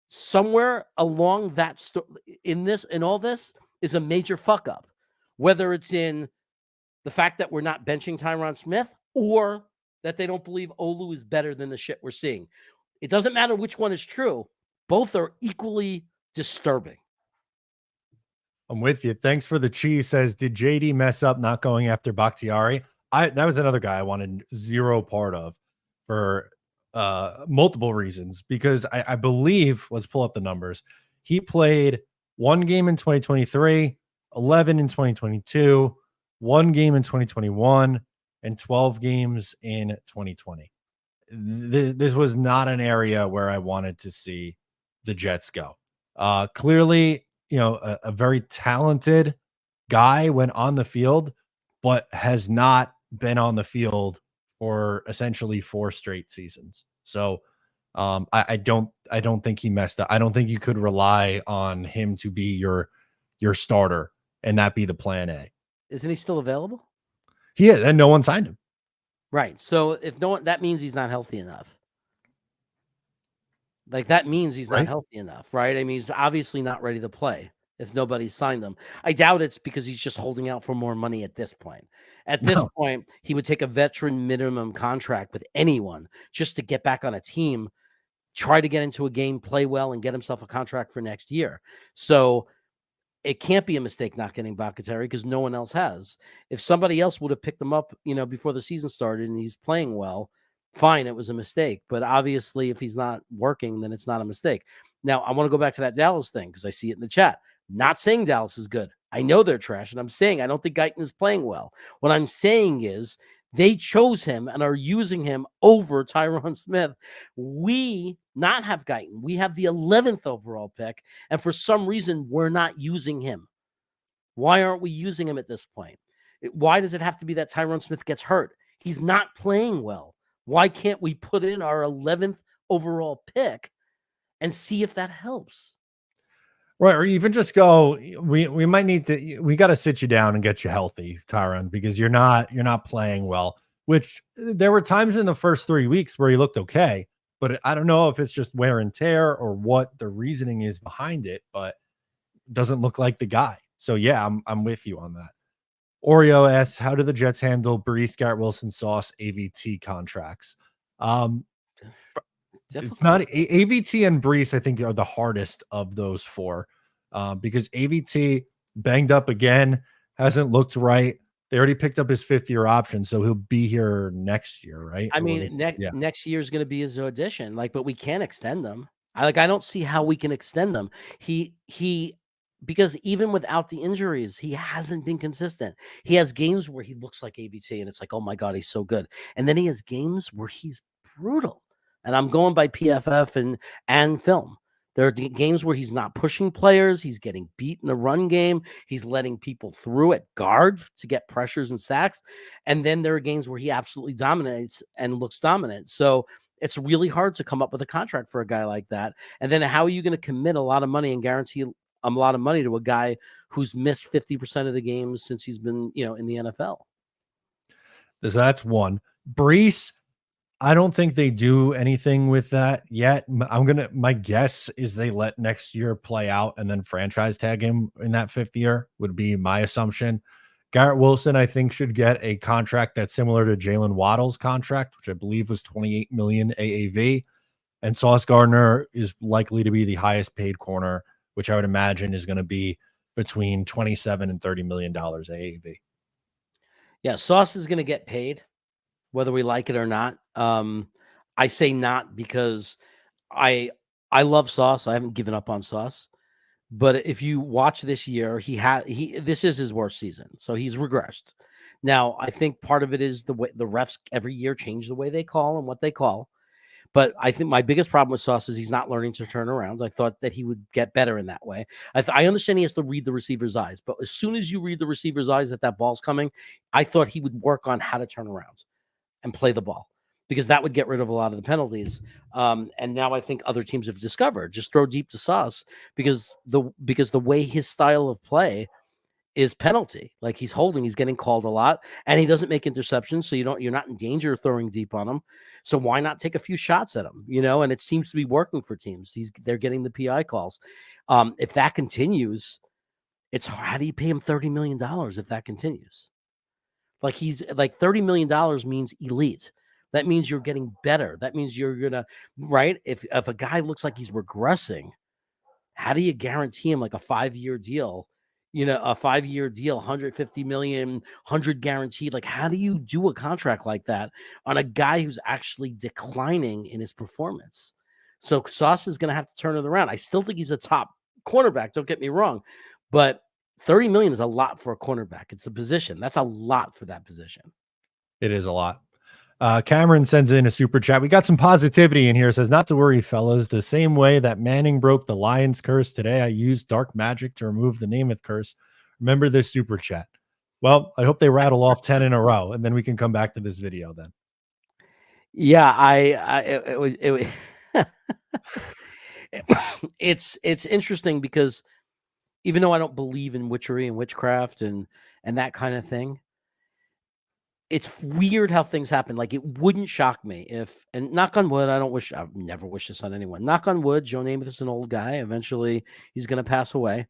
Somewhere along that in all this is a major fuck up, whether it's in the fact that we're not benching Tyron Smith or that they don't believe Olu is better than the shit we're seeing. It doesn't matter which one is true. Both are equally disturbing. I'm with you. Thanks for the cheese. Says, did JD mess up not going after Bakhtiari? That was another guy I wanted zero part of for multiple reasons, because I believe, let's pull up the numbers. He played 1 game in 2023, 11 in 2022, 1 game in 2021, and 12 games in 2020. This was not an area where I wanted to see the Jets go. Clearly, a very talented guy when on the field, but has not been on the field for essentially 4 straight seasons. So I don't think he messed up. I don't think you could rely on him to be your starter and that be the plan A. Isn't he still available? He is, and no one signed him. Right. So if no one, that means he's not healthy enough. That means he's not healthy enough, right? I mean, he's obviously not ready to play if nobody signed him. I doubt it's because he's just holding out for more money at this point. At this point, he would take a veteran minimum contract with anyone just to get back on a team, try to get into a game, play well, and get himself a contract for next year. So it can't be a mistake not getting Bakhtiari because no one else has. If somebody else would have picked him up, before the season started and he's playing well, fine, it was a mistake. But obviously, if he's not working, then it's not a mistake. Now, I want to go back to that Dallas thing because I see it in the chat. Not saying Dallas is good. I know they're trash, and I'm saying I don't think Guyton is playing well. What I'm saying is they chose him and are using him over Tyron Smith. We not have Guyton. We have the 11th overall pick, and for some reason, we're not using him. Why aren't we using him at this point? Why does it have to be that Tyron Smith gets hurt? He's not playing well. Why can't we put in our 11th overall pick and see if that helps? Right. Or even just go, we got to sit you down and get you healthy, Tyron, because you're not playing well, which there were times in the first 3 weeks where he looked okay, but I don't know if it's just wear and tear or what the reasoning is behind it, but it doesn't look like the guy. So yeah, I'm with you on that. Oreo asks, how do the Jets handle Breece, Garrett Wilson, Sauce, AVT contracts? It's not AVT and Breece, I think, are the hardest of those 4 because AVT banged up again, hasn't looked right. They already picked up his 5th-year option, so he'll be here next year, right? I mean, next year is going to be his audition, but we can't extend them. I don't see how we can extend them. Because even without the injuries, he hasn't been consistent. He has games where he looks like AVT, and it's like, oh my God, he's so good. And then he has games where he's brutal. And I'm going by PFF and film. There are games where he's not pushing players. He's getting beat in the run game. He's letting people through at guard to get pressures and sacks. And then there are games where he absolutely dominates and looks dominant. So it's really hard to come up with a contract for a guy like that. And then how are you going to commit a lot of money and guarantee a lot of money to a guy who's missed 50% of the games since he's been, in the NFL? So that's one. Breece, I don't think they do anything with that yet. My guess is they let next year play out and then franchise tag him in that 5th year would be my assumption. Garrett Wilson, I think, should get a contract that's similar to Jalen Waddle's contract, which I believe was $28 million AAV. And Sauce Gardner is likely to be the highest paid corner, which I would imagine is going to be between $27 and $30 million AAV. Yeah, Sauce is going to get paid, whether we like it or not. I say not because I love Sauce. I haven't given up on Sauce. But if you watch this year, this is his worst season. So he's regressed. Now, I think part of it is the way the refs every year change the way they call and what they call. But I think my biggest problem with Sauce is he's not learning to turn around. I thought that he would get better in that way. I understand he has to read the receiver's eyes, but as soon as you read the receiver's eyes that ball's coming, I thought he would work on how to turn around and play the ball, because that would get rid of a lot of the penalties. And now I think other teams have discovered just throw deep to Sauce, because the way his style of play is penalty. Like he's getting called a lot, and he doesn't make interceptions. So you're not in danger of throwing deep on him. So why not take a few shots at him? And it seems to be working for teams. They're getting the PI calls. If that continues, it's how do you pay him $30 million if that continues? Like he's like $30 million means elite. That means you're getting better. That means you're gonna right. If a guy looks like he's regressing, how do you guarantee him like a 5-year deal? A 5-year deal, 150 million, 100 guaranteed. Like, how do you do a contract like that on a guy who's actually declining in his performance? So Sauce is going to have to turn it around. I still think he's a top cornerback. Don't get me wrong, but 30 million is a lot for a cornerback. It's the position. That's a lot for that position. It is a lot. Cameron sends in a super chat. We got some positivity in here. It says, not to worry, fellas. The same way that Manning broke the Lions curse today, I used dark magic to remove the Namath curse. Remember this super chat. Well, I hope they rattle off 10 in a row, and then we can come back to this video then. Yeah, it's interesting because even though I don't believe in witchery and witchcraft and that kind of thing, it's weird how things happen. Like, it wouldn't shock me if, and knock on wood, I've never wished this on anyone. Knock on wood, Joe Namath is an old guy. Eventually, he's going to pass away.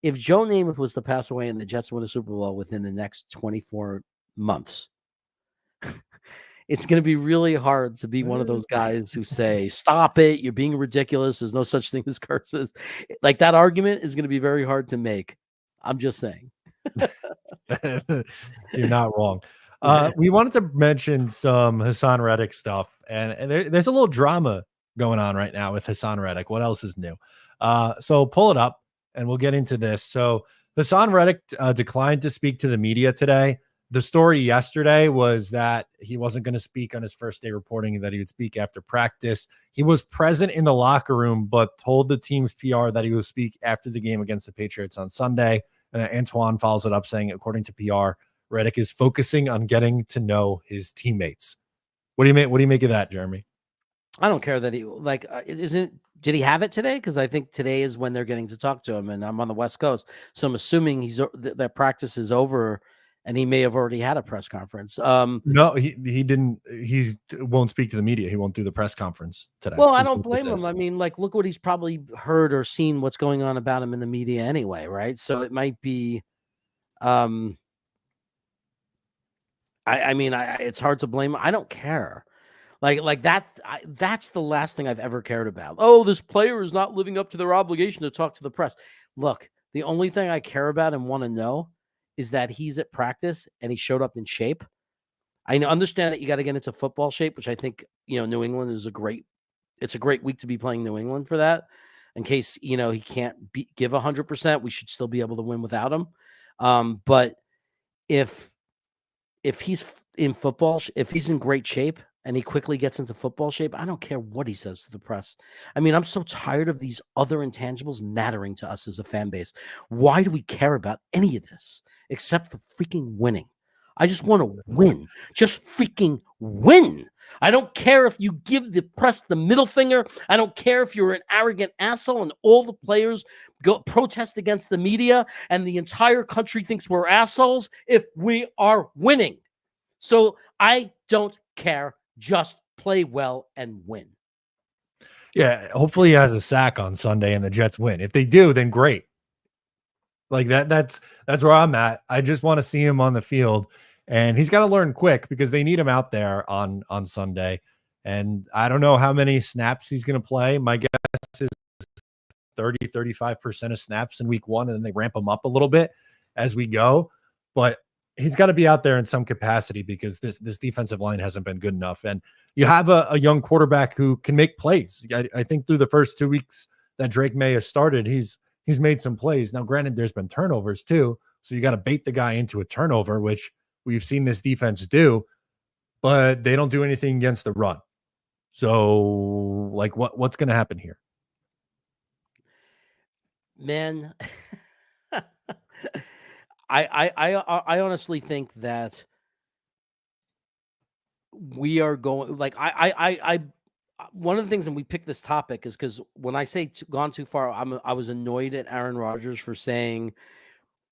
If Joe Namath was to pass away and the Jets win a Super Bowl within the next 24 months, it's going to be really hard to be one of those guys who say, stop it, you're being ridiculous, there's no such thing as curses. Like, that argument is going to be very hard to make. I'm just saying. You're not wrong. We wanted to mention some Haason Reddick stuff, and there's a little drama going on right now with Haason Reddick. What else is new? So pull it up, and we'll get into this. So Haason Reddick declined to speak to the media today. The story yesterday was that he wasn't going to speak on his first day reporting, and that he would speak after practice. He was present in the locker room, but told the team's PR that he would speak after the game against the Patriots on Sunday. Antoine follows it up saying, according to PR, Reddick is focusing on getting to know his teammates. What do you make? What do you make of that, Jeremy? I don't care that he did he have it today? Because I think today is when they're getting to talk to him, and I'm on the West Coast, so I'm assuming that practice is over, and he may have already had a press conference. No, he didn't. He won't speak to the media. He won't do the press conference today. Well, I don't blame him. I mean, like, look what he's probably heard or seen what's going on about him in the media anyway, right? So it might be. It's hard to blame. I don't care. Like that. That's the last thing I've ever cared about. Oh, this player is not living up to their obligation to talk to the press. Look, the only thing I care about and want to know is that he's at practice and he showed up in shape. I understand that you got to get into football shape, which I think, New England is it's a great week to be playing New England for that. In case, he can't give 100%, we should still be able to win without him. But if he's in football, if he's in great shape and he quickly gets into football shape, I don't care what he says to the press. I mean, I'm so tired of these other intangibles mattering to us as a fan base. Why do we care about any of this except for freaking winning? I just want to win. Just freaking win. I don't care if you give the press the middle finger. I don't care if you're an arrogant asshole and all the players go protest against the media and the entire country thinks we're assholes if we are winning. So I don't care. Just play well and win. Yeah, hopefully he has a sack on Sunday and the Jets win. If they do, then great. Like that's where I'm at. I just want to see him on the field, and he's got to learn quick because they need him out there on Sunday. And I don't know how many snaps he's going to play. My guess is 30-35% of snaps in week 1, and then they ramp him up a little bit as we go. But he's got to be out there in some capacity because this defensive line hasn't been good enough. And you have a young quarterback who can make plays. I think through the first 2 weeks that Drake May has started, he's made some plays. Now, granted, there's been turnovers too, so you got to bait the guy into a turnover, which we've seen this defense do, but they don't do anything against the run. So, like, what's going to happen here? Man, I honestly think that we are going like one of the things, and we picked this topic is because when I say gone too far, I was annoyed at Aaron Rodgers for saying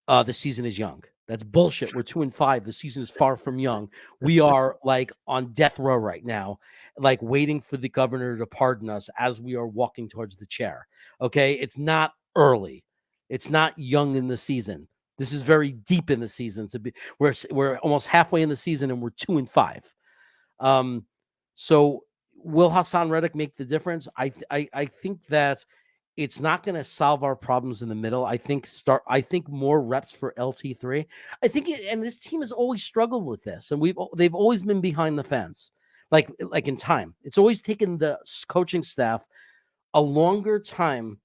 the season is young. That's bullshit. We're 2-5. The season is far from young. We are like on death row right now, like waiting for the governor to pardon us as we are walking towards the chair. Okay. It's not early. It's not young in the season. This is very deep in the season. We're almost halfway in the season and we're 2-5. So will Haason Reddick make the difference? I think that it's not going to solve our problems in the middle. I think more reps for LT3. I think and this team has always struggled with this, and they've always been behind the fence, like in time. It's always taken the coaching staff a longer time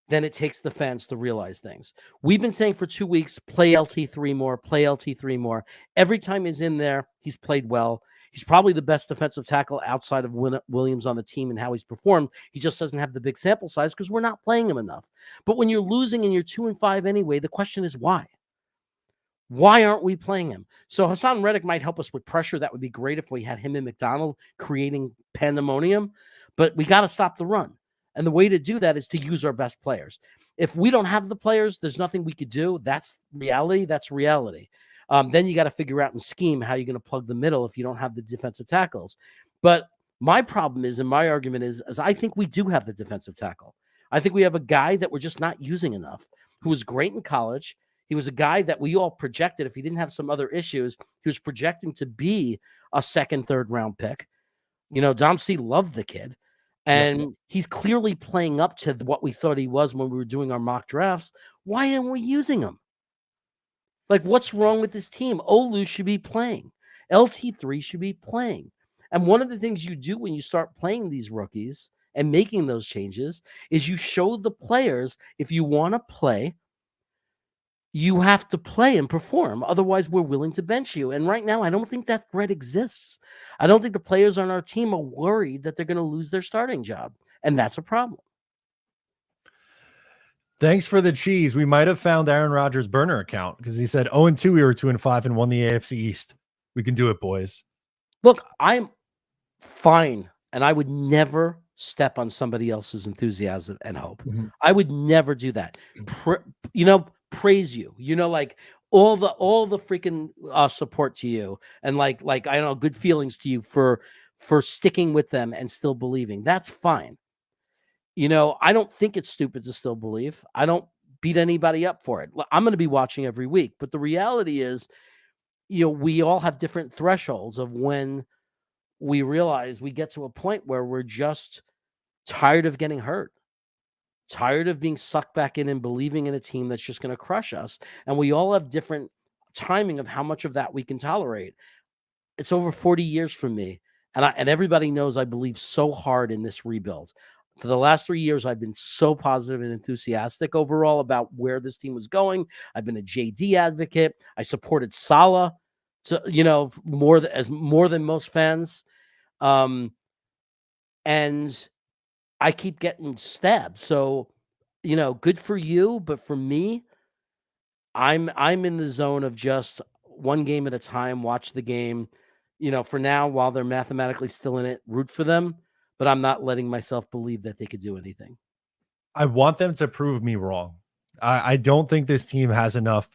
than it takes the fans to realize things. We've been saying for 2 weeks, play LT3 more, play LT3 more. Every time he's in there, he's played well. He's probably the best defensive tackle outside of Williams on the team and how he's performed. He just doesn't have the big sample size because we're not playing him enough. But when you're losing and you're 2-5 anyway, the question is why? Why aren't we playing him? So Haason Reddick might help us with pressure. That would be great if we had him and McDonald creating pandemonium. But we got to stop the run. And the way to do that is to use our best players. If we don't have the players, there's nothing we could do. That's reality. That's reality. Then you got to figure out and scheme how you're going to plug the middle if you don't have the defensive tackles. But my problem is, and my argument is I think we do have the defensive tackle. I think we have a guy that we're just not using enough, who was great in college. He was a guy that we all projected, if he didn't have some other issues, he was projecting to be a second, third round pick. You know, Dom C loved the kid. And he's clearly playing up to what we thought he was when we were doing our mock drafts. Why aren't we using him? Like, what's wrong with this team? 𝐒𝐫𝐞𝐫𝐢 should be playing. LT3 should be playing. And one of the things you do when you start playing these rookies and making those changes is you show the players, if you want to play, you have to play and perform. Otherwise, we're willing to bench you. And right now, I don't think that threat exists. I don't think the players on our team are worried that they're going to lose their starting job. And that's a problem. Thanks for the cheese. We might have found Aaron Rodgers' burner account because he said 0-2, we were 2-5 and won the AFC East. We can do it, boys. Look, I'm fine. And I would never step on somebody else's enthusiasm and hope. I would never do that. Praise you, like all the freaking support to you, and like I don't know, good feelings to you for sticking with them and still believing. That's fine. I don't think it's stupid to still believe. I don't beat anybody up for it. I'm going to be watching every week, but the reality is, we all have different thresholds of when we realize we get to a point where we're just tired of getting hurt. Tired of being sucked back in and believing in a team that's just going to crush us. And we all have different timing of how much of that we can tolerate. It's over 40 years for me. And everybody knows I believe so hard in this rebuild. For the last 3 years, I've been so positive and enthusiastic overall about where this team was going. I've been a JD advocate. I supported Salah, more than most fans. And I keep getting stabbed. So, good for you. But for me, I'm in the zone of just one game at a time, watch the game, for now, while they're mathematically still in it, root for them. But I'm not letting myself believe that they could do anything. I want them to prove me wrong. I don't think this team has enough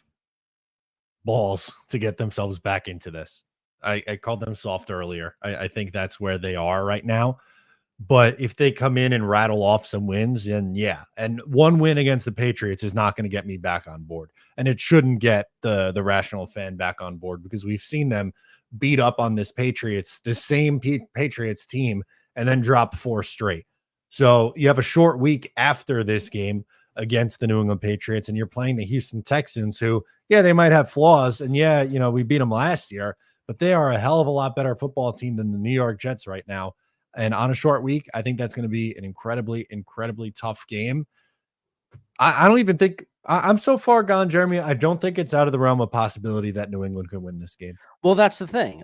balls to get themselves back into this. I called them soft earlier. I think that's where they are right now. But if they come in and rattle off some wins, then and one win against the Patriots is not going to get me back on board. And it shouldn't get the rational fan back on board because we've seen them beat up on this same Patriots team, and then drop 4 straight. So you have a short week after this game against the New England Patriots, and you're playing the Houston Texans, who, they might have flaws. And we beat them last year, but they are a hell of a lot better football team than the New York Jets right now. And on a short week, I think that's going to be an incredibly, incredibly tough game. I don't even think I'm so far gone, Jeremy. I don't think it's out of the realm of possibility that New England could win this game. Well, that's the thing.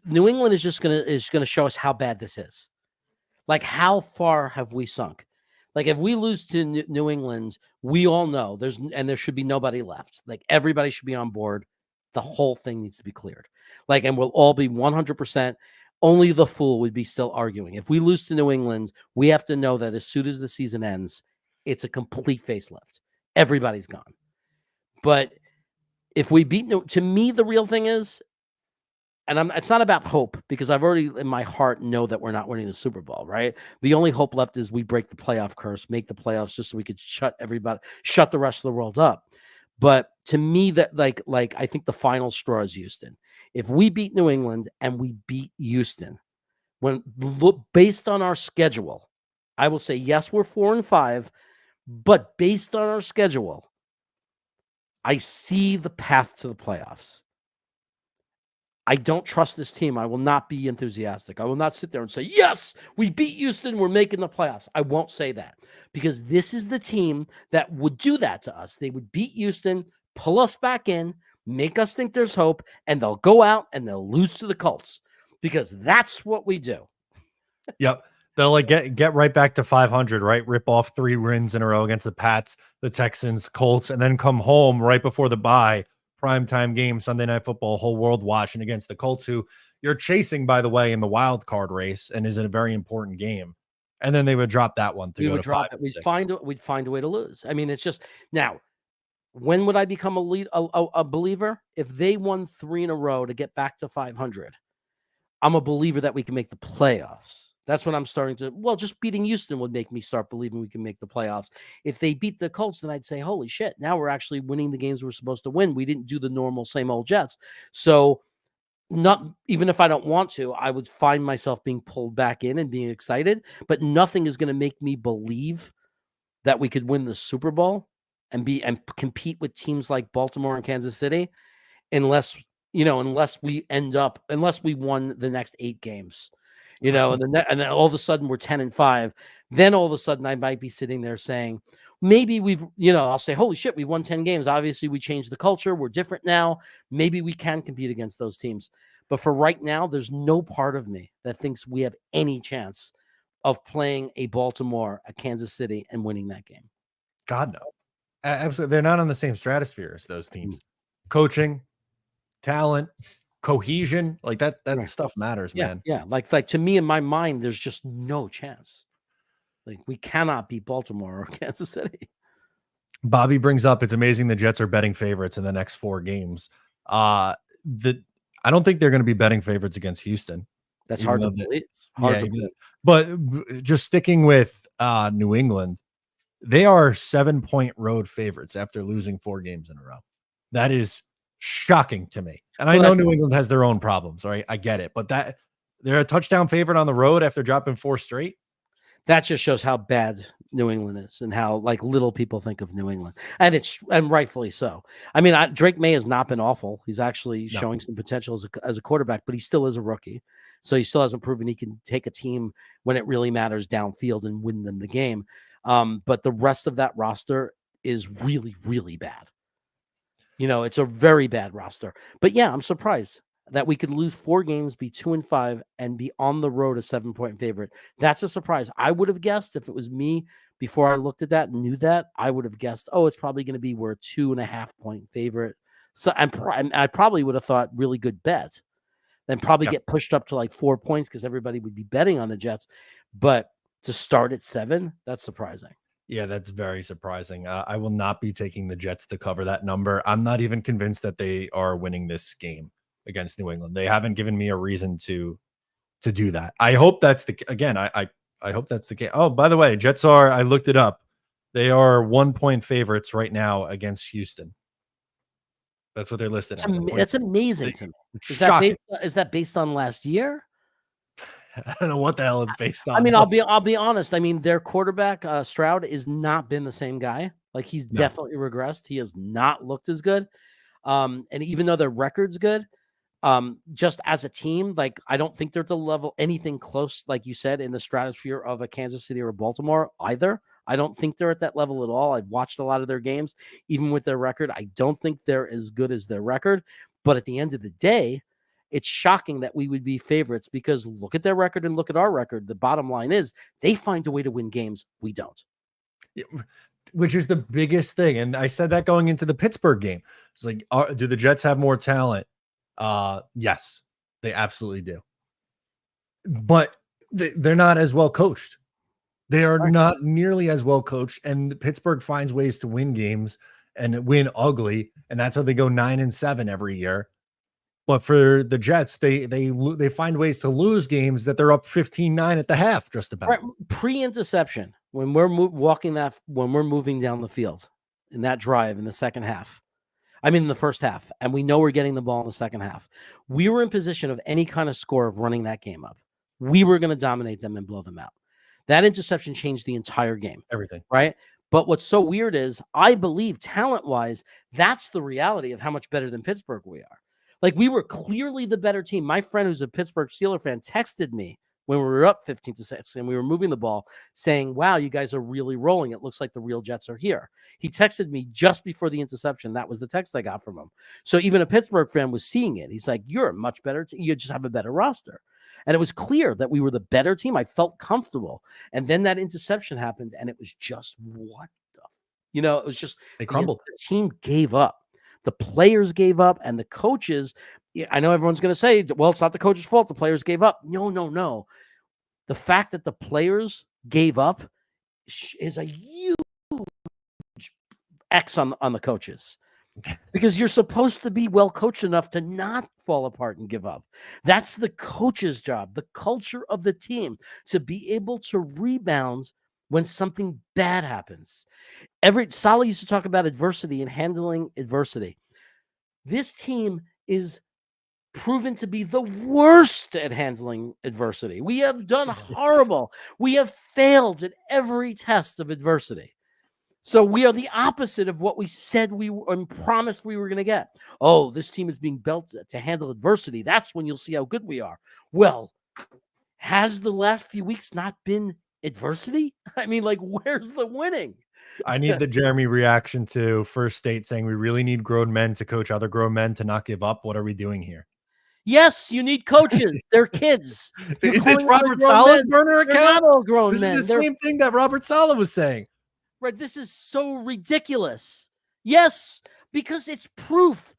New England is just gonna show us how bad this is. Like, how far have we sunk? Like, if we lose to New England, we all know there should be nobody left. Like, everybody should be on board. The whole thing needs to be cleared. Like, and we'll all be 100%. Only the fool would be still arguing. If we lose to New England, we have to know that as soon as the season ends, it's a complete facelift. Everybody's gone. But if we beat, to me, the real thing is, and it's not about hope, because I've already in my heart know that we're not winning the Super Bowl, right? The only hope left is we break the playoff curse, make the playoffs, just so we could shut the rest of the world up. But to me, that like I think the final straw is Houston. If we beat New England and we beat Houston, based on our schedule, I will say yes, we're 4-5, but based on our schedule, I see the path to the playoffs. I don't trust this team. I will not be enthusiastic. I will not sit there and say, yes, we beat Houston, we're making the playoffs. I won't say that, because this is the team that would do that to us. They would beat Houston, pull us back in, make us think there's hope, and they'll go out and they'll lose to the Colts, because that's what we do. Yep. They'll like get right back to 500, right? Rip off 3 wins in a row against the Pats, the Texans, Colts, and then come home right before the bye. Primetime game, Sunday Night Football, whole world watching against the Colts, who you're chasing, by the way, in the wild card race, and is in a very important game. And then they would drop that one to go to 5 and 6. We'd find a way to lose. I mean, it's just now. When would I become a believer? If they won 3 in a row to get back to 500, I'm a believer that we can make the playoffs. That's when I'm starting to, just beating Houston would make me start believing we can make the playoffs. If they beat the Colts, then I'd say, holy shit, now we're actually winning the games we're supposed to win. We didn't do the normal same old Jets. So not even if I don't want to, I would find myself being pulled back in and being excited, but nothing is going to make me believe that we could win the Super Bowl and compete with teams like Baltimore and Kansas City unless we won the next 8 games. And then all of a sudden we're 10-5. Then all of a sudden I might be sitting there saying, maybe I'll say, holy shit, we've won 10 games. Obviously we changed the culture. We're different now. Maybe we can compete against those teams. But for right now, there's no part of me that thinks we have any chance of playing a Baltimore, a Kansas City, and winning that game. God, no. Absolutely. They're not on the same stratosphere as those teams. Coaching, talent, cohesion, like that Right. stuff matters, man. Yeah. Like to me, in my mind, there's just no chance. Like, we cannot beat Baltimore or Kansas City. Bobby brings up, it's amazing the Jets are betting favorites in the next 4 games. I don't think they're going to be betting favorites against Houston. That's hard to believe. It's hard to believe. But just sticking with New England, they are 7-point road favorites after losing 4 games in a row. That is shocking to me. And I know New England has their own problems, right? I get it. But they're a touchdown favorite on the road after dropping 4 straight. That just shows how bad New England is and how little people think of New England, and rightfully so. I mean, Drake May has not been awful. He's actually showing some potential as a quarterback, but he still is a rookie, so he still hasn't proven he can take a team when it really matters downfield and win them the game. But the rest of that roster is really, really bad. It's a very bad roster. But yeah, I'm surprised that we could lose 4 games, be 2-5, and be on the road a 7-point favorite. That's a surprise. I would have guessed, if it was me before I looked at that and knew that, I would have guessed, it's probably going to be we're a 2.5-point favorite. So I probably would have thought really good bet. Then probably get pushed up to 4 points because everybody would be betting on the Jets. But to start at 7, that's surprising. Yeah, that's very surprising. I will not be taking the Jets to cover that number. I'm not even convinced that they are winning this game against New England. They haven't given me a reason to do that. I hope that's I hope that's the case. Oh, by the way, Jets I looked it up. They are 1-point favorites right now against Houston. That's what they're listed as. That's amazing to me. Is that based on last year? I don't know what the hell it's based on. I mean, I'll be honest. I mean, their quarterback, Stroud, has not been the same guy. He's definitely regressed. He has not looked as good. And even though their record's good, Just as a team, like I don't think they're at the level anything close, like you said, in the stratosphere of a Kansas City or a Baltimore either. I don't think they're at that level at all. I've watched a lot of their games, even with their record. I don't think they're as good as their record. But at the end of the day, it's shocking that we would be favorites because look at their record and look at our record. The bottom line is they find a way to win games. We don't. Which is the biggest thing. And I said that going into the Pittsburgh game. It's like, do the Jets have more talent? Yes, they absolutely do. But they're not as well coached. They are not nearly as well coached. And Pittsburgh finds ways to win games and win ugly. And that's how they go 9-7 every year. But for the Jets, they find ways to lose games that they're up 15-9 at the half, just about. Right. Pre-interception, when we're when we're moving down the field in that drive in the second half, I mean in the first half, and we know we're getting the ball in the second half, we were in position of any kind of score of running that game up. We were going to dominate them and blow them out. That interception changed the entire game. Everything. Right? But what's so weird is I believe talent-wise, that's the reality of how much better than Pittsburgh we are. Like, we were clearly the better team. My friend who's a Pittsburgh Steelers fan texted me when we were up 15-6 and we were moving the ball saying, wow, you guys are really rolling. It looks like the real Jets are here. He texted me just before the interception. That was the text I got from him. So even a Pittsburgh fan was seeing it. He's like, you're a much better team. You just have a better roster. And it was clear that we were the better team. I felt comfortable. And then that interception happened and it was just what the, it was just, they crumbled. The team gave up. The players gave up and the coaches, I know everyone's going to say, well, it's not the coach's fault. The players gave up. No. The fact that the players gave up is a huge X on the coaches because you're supposed to be well coached enough to not fall apart and give up. That's the coach's job, the culture of the team, to be able to rebound when something bad happens. Saleh used to talk about adversity and handling adversity. This team is proven to be the worst at handling adversity. We have done horrible. We have failed at every test of adversity. So we are the opposite of what we said and promised we were going to get. Oh, this team is being built to handle adversity. That's when you'll see how good we are. Well, has the last few weeks not been adversity? I mean, like, where's the winning? I need the Jeremy reaction to First State saying we really need grown men to coach other grown men to not give up. What are we doing here? Yes, you need coaches. They're kids. It's Robert Saleh's burner account. They're not all grown this men. Is the same thing that Robert Saleh was saying. Right. This is so ridiculous. Yes, because it's proof.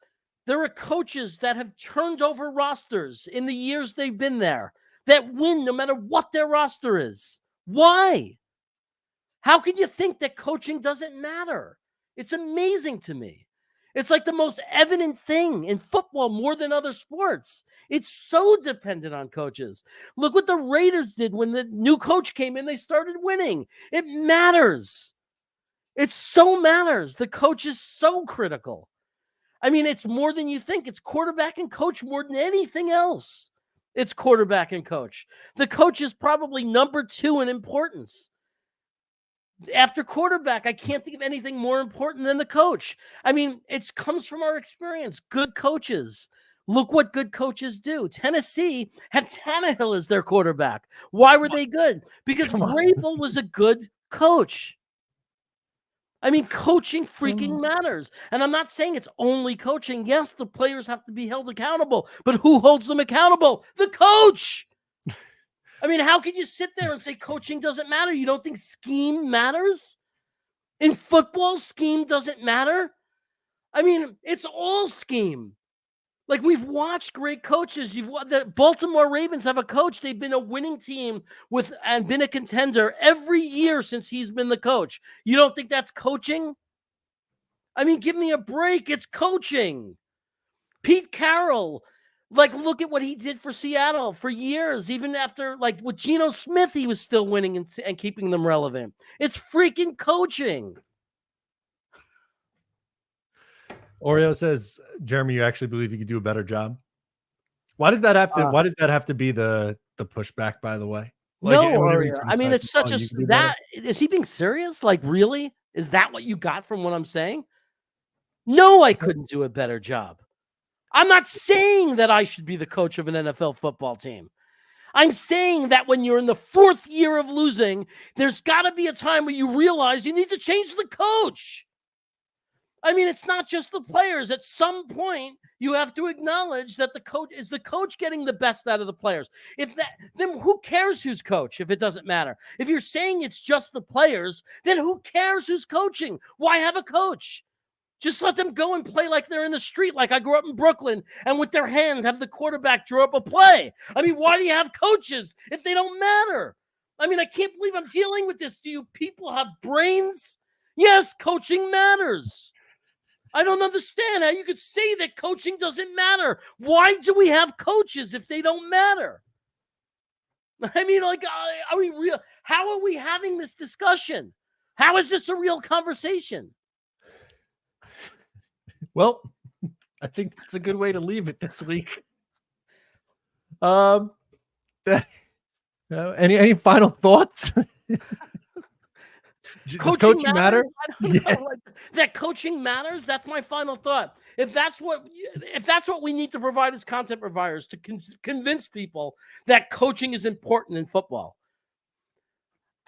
There are coaches that have turned over rosters in the years they've been there that win no matter what their roster is. Why? How can you think that coaching doesn't matter? It's amazing to me. It's like the most evident thing in football more than other sports. It's so dependent on coaches. Look what the Raiders did when the new coach came in. They started winning. It matters. It so matters. The coach is so critical. I mean, it's more than you think. It's quarterback and coach more than anything else. It's quarterback and coach. The coach is probably number 2 in importance. After quarterback, I can't think of anything more important than the coach. I mean, it comes from our experience. Good coaches. Look what good coaches do. Tennessee had Tannehill as their quarterback. Why were they good? Because Vrabel was a good coach. I mean, coaching freaking matters. And I'm not saying it's only coaching. Yes, the players have to be held accountable. But who holds them accountable? The coach. I mean, how could you sit there and say coaching doesn't matter? You don't think scheme matters? In football, scheme doesn't matter? I mean, it's all scheme. Like, we've watched great coaches. The Baltimore Ravens have a coach. They've been a winning team and been a contender every year since he's been the coach. You don't think that's coaching? I mean, give me a break. It's coaching. Pete Carroll. Like, look at what he did for Seattle for years. Even after, like, with Geno Smith, he was still winning and keeping them relevant. It's freaking coaching. Oreo says, Jeremy, you actually believe you could do a better job? Why does that have to? Why does that have to be the pushback? By the way, like, no, Oreo. I mean, it's such a that. Is he being serious? Like, really? Is that what you got from what I'm saying? No, I couldn't do a better job. I'm not saying that I should be the coach of an NFL football team. I'm saying that when you're in the 4th year of losing, there's got to be a time where you realize you need to change the coach. I mean, it's not just the players. At some point, you have to acknowledge that the coach getting the best out of the players. Then who cares who's coach if it doesn't matter? If you're saying it's just the players, then who cares who's coaching? Why have a coach? Just let them go and play like they're in the street, like I grew up in Brooklyn, and with their hand have the quarterback draw up a play. I mean, why do you have coaches if they don't matter? I mean, I can't believe I'm dealing with this. Do you people have brains? Yes, coaching matters. I don't understand how you could say that coaching doesn't matter. Why do we have coaches if they don't matter? I mean, like, are we real? How are we having this discussion? How is this a real conversation? Well, I think that's a good way to leave it this week. Any final thoughts? Does coaching matter? I don't know. Like, that coaching matters. That's my final thought. If that's what we need to provide as content providers to convince people that coaching is important in football.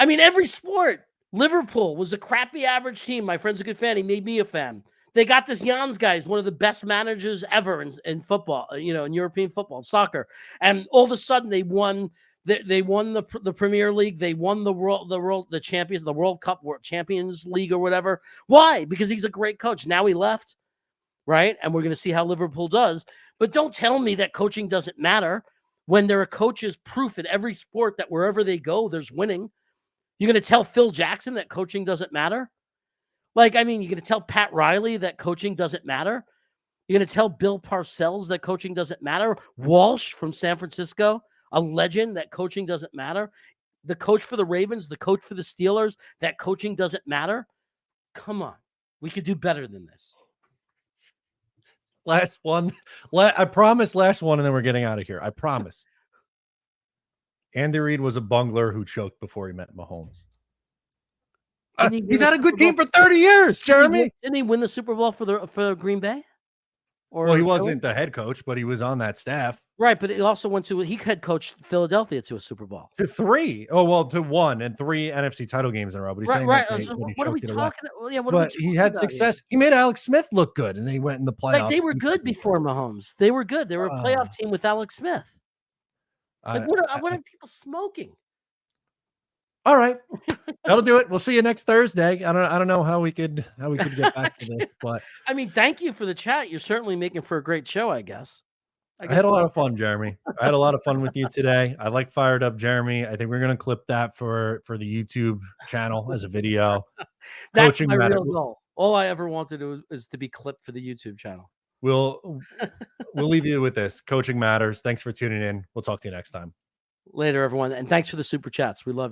I mean, every sport. Liverpool was a crappy average team. My friend's a good fan. He made me a fan. They got this 𝐒𝐿𝐫𝐞𝐫𝐢 guy, one of the best managers ever in football, in European football, soccer. And all of a sudden they won the Premier League. They won the World Cup Champions League or whatever. Why? Because he's a great coach. Now he left, right? And we're going to see how Liverpool does. But don't tell me that coaching doesn't matter when there are coaches proof in every sport that wherever they go, there's winning. You're going to tell Phil Jackson that coaching doesn't matter? Like, I mean, you're going to tell Pat Riley that coaching doesn't matter? You're going to tell Bill Parcells that coaching doesn't matter? Walsh from San Francisco, a legend, that coaching doesn't matter? The coach for the Ravens, the coach for the Steelers, that coaching doesn't matter? Come on. We could do better than this. Last one. I promise last one, and then we're getting out of here. I promise. Andy Reid was a bungler who choked before he met Mahomes. He's had a good team for 30 years, Jeremy. Didn't he win the Super Bowl for Green Bay? Well, he wasn't the head coach, but he was on that staff. Right, but he also he head coached Philadelphia to a Super Bowl. To 3. Oh, well, to 1 and 3 NFC title games in a row. But he's saying right. That so what are we talking about? Yeah, but he had success. Here? He made Alex Smith look good, and they went in the playoffs. Like, they were good before Mahomes. They were good. They were a playoff team with Alex Smith. Like, what are people smoking? All right, that'll do it. We'll see you next Thursday. I don't know how we could get back to this, but I mean, thank you for the chat. You're certainly making for a great show, I guess. I had a lot of fun, Jeremy. I had a lot of fun with you today. I like Fired Up Jeremy. I think we're gonna clip that for the YouTube channel as a video. That's my real goal. All I ever wanted to is to be clipped for the YouTube channel. We'll leave you with this. Coaching matters. Thanks for tuning in. We'll talk to you next time. Later, everyone, and thanks for the super chats. We love you.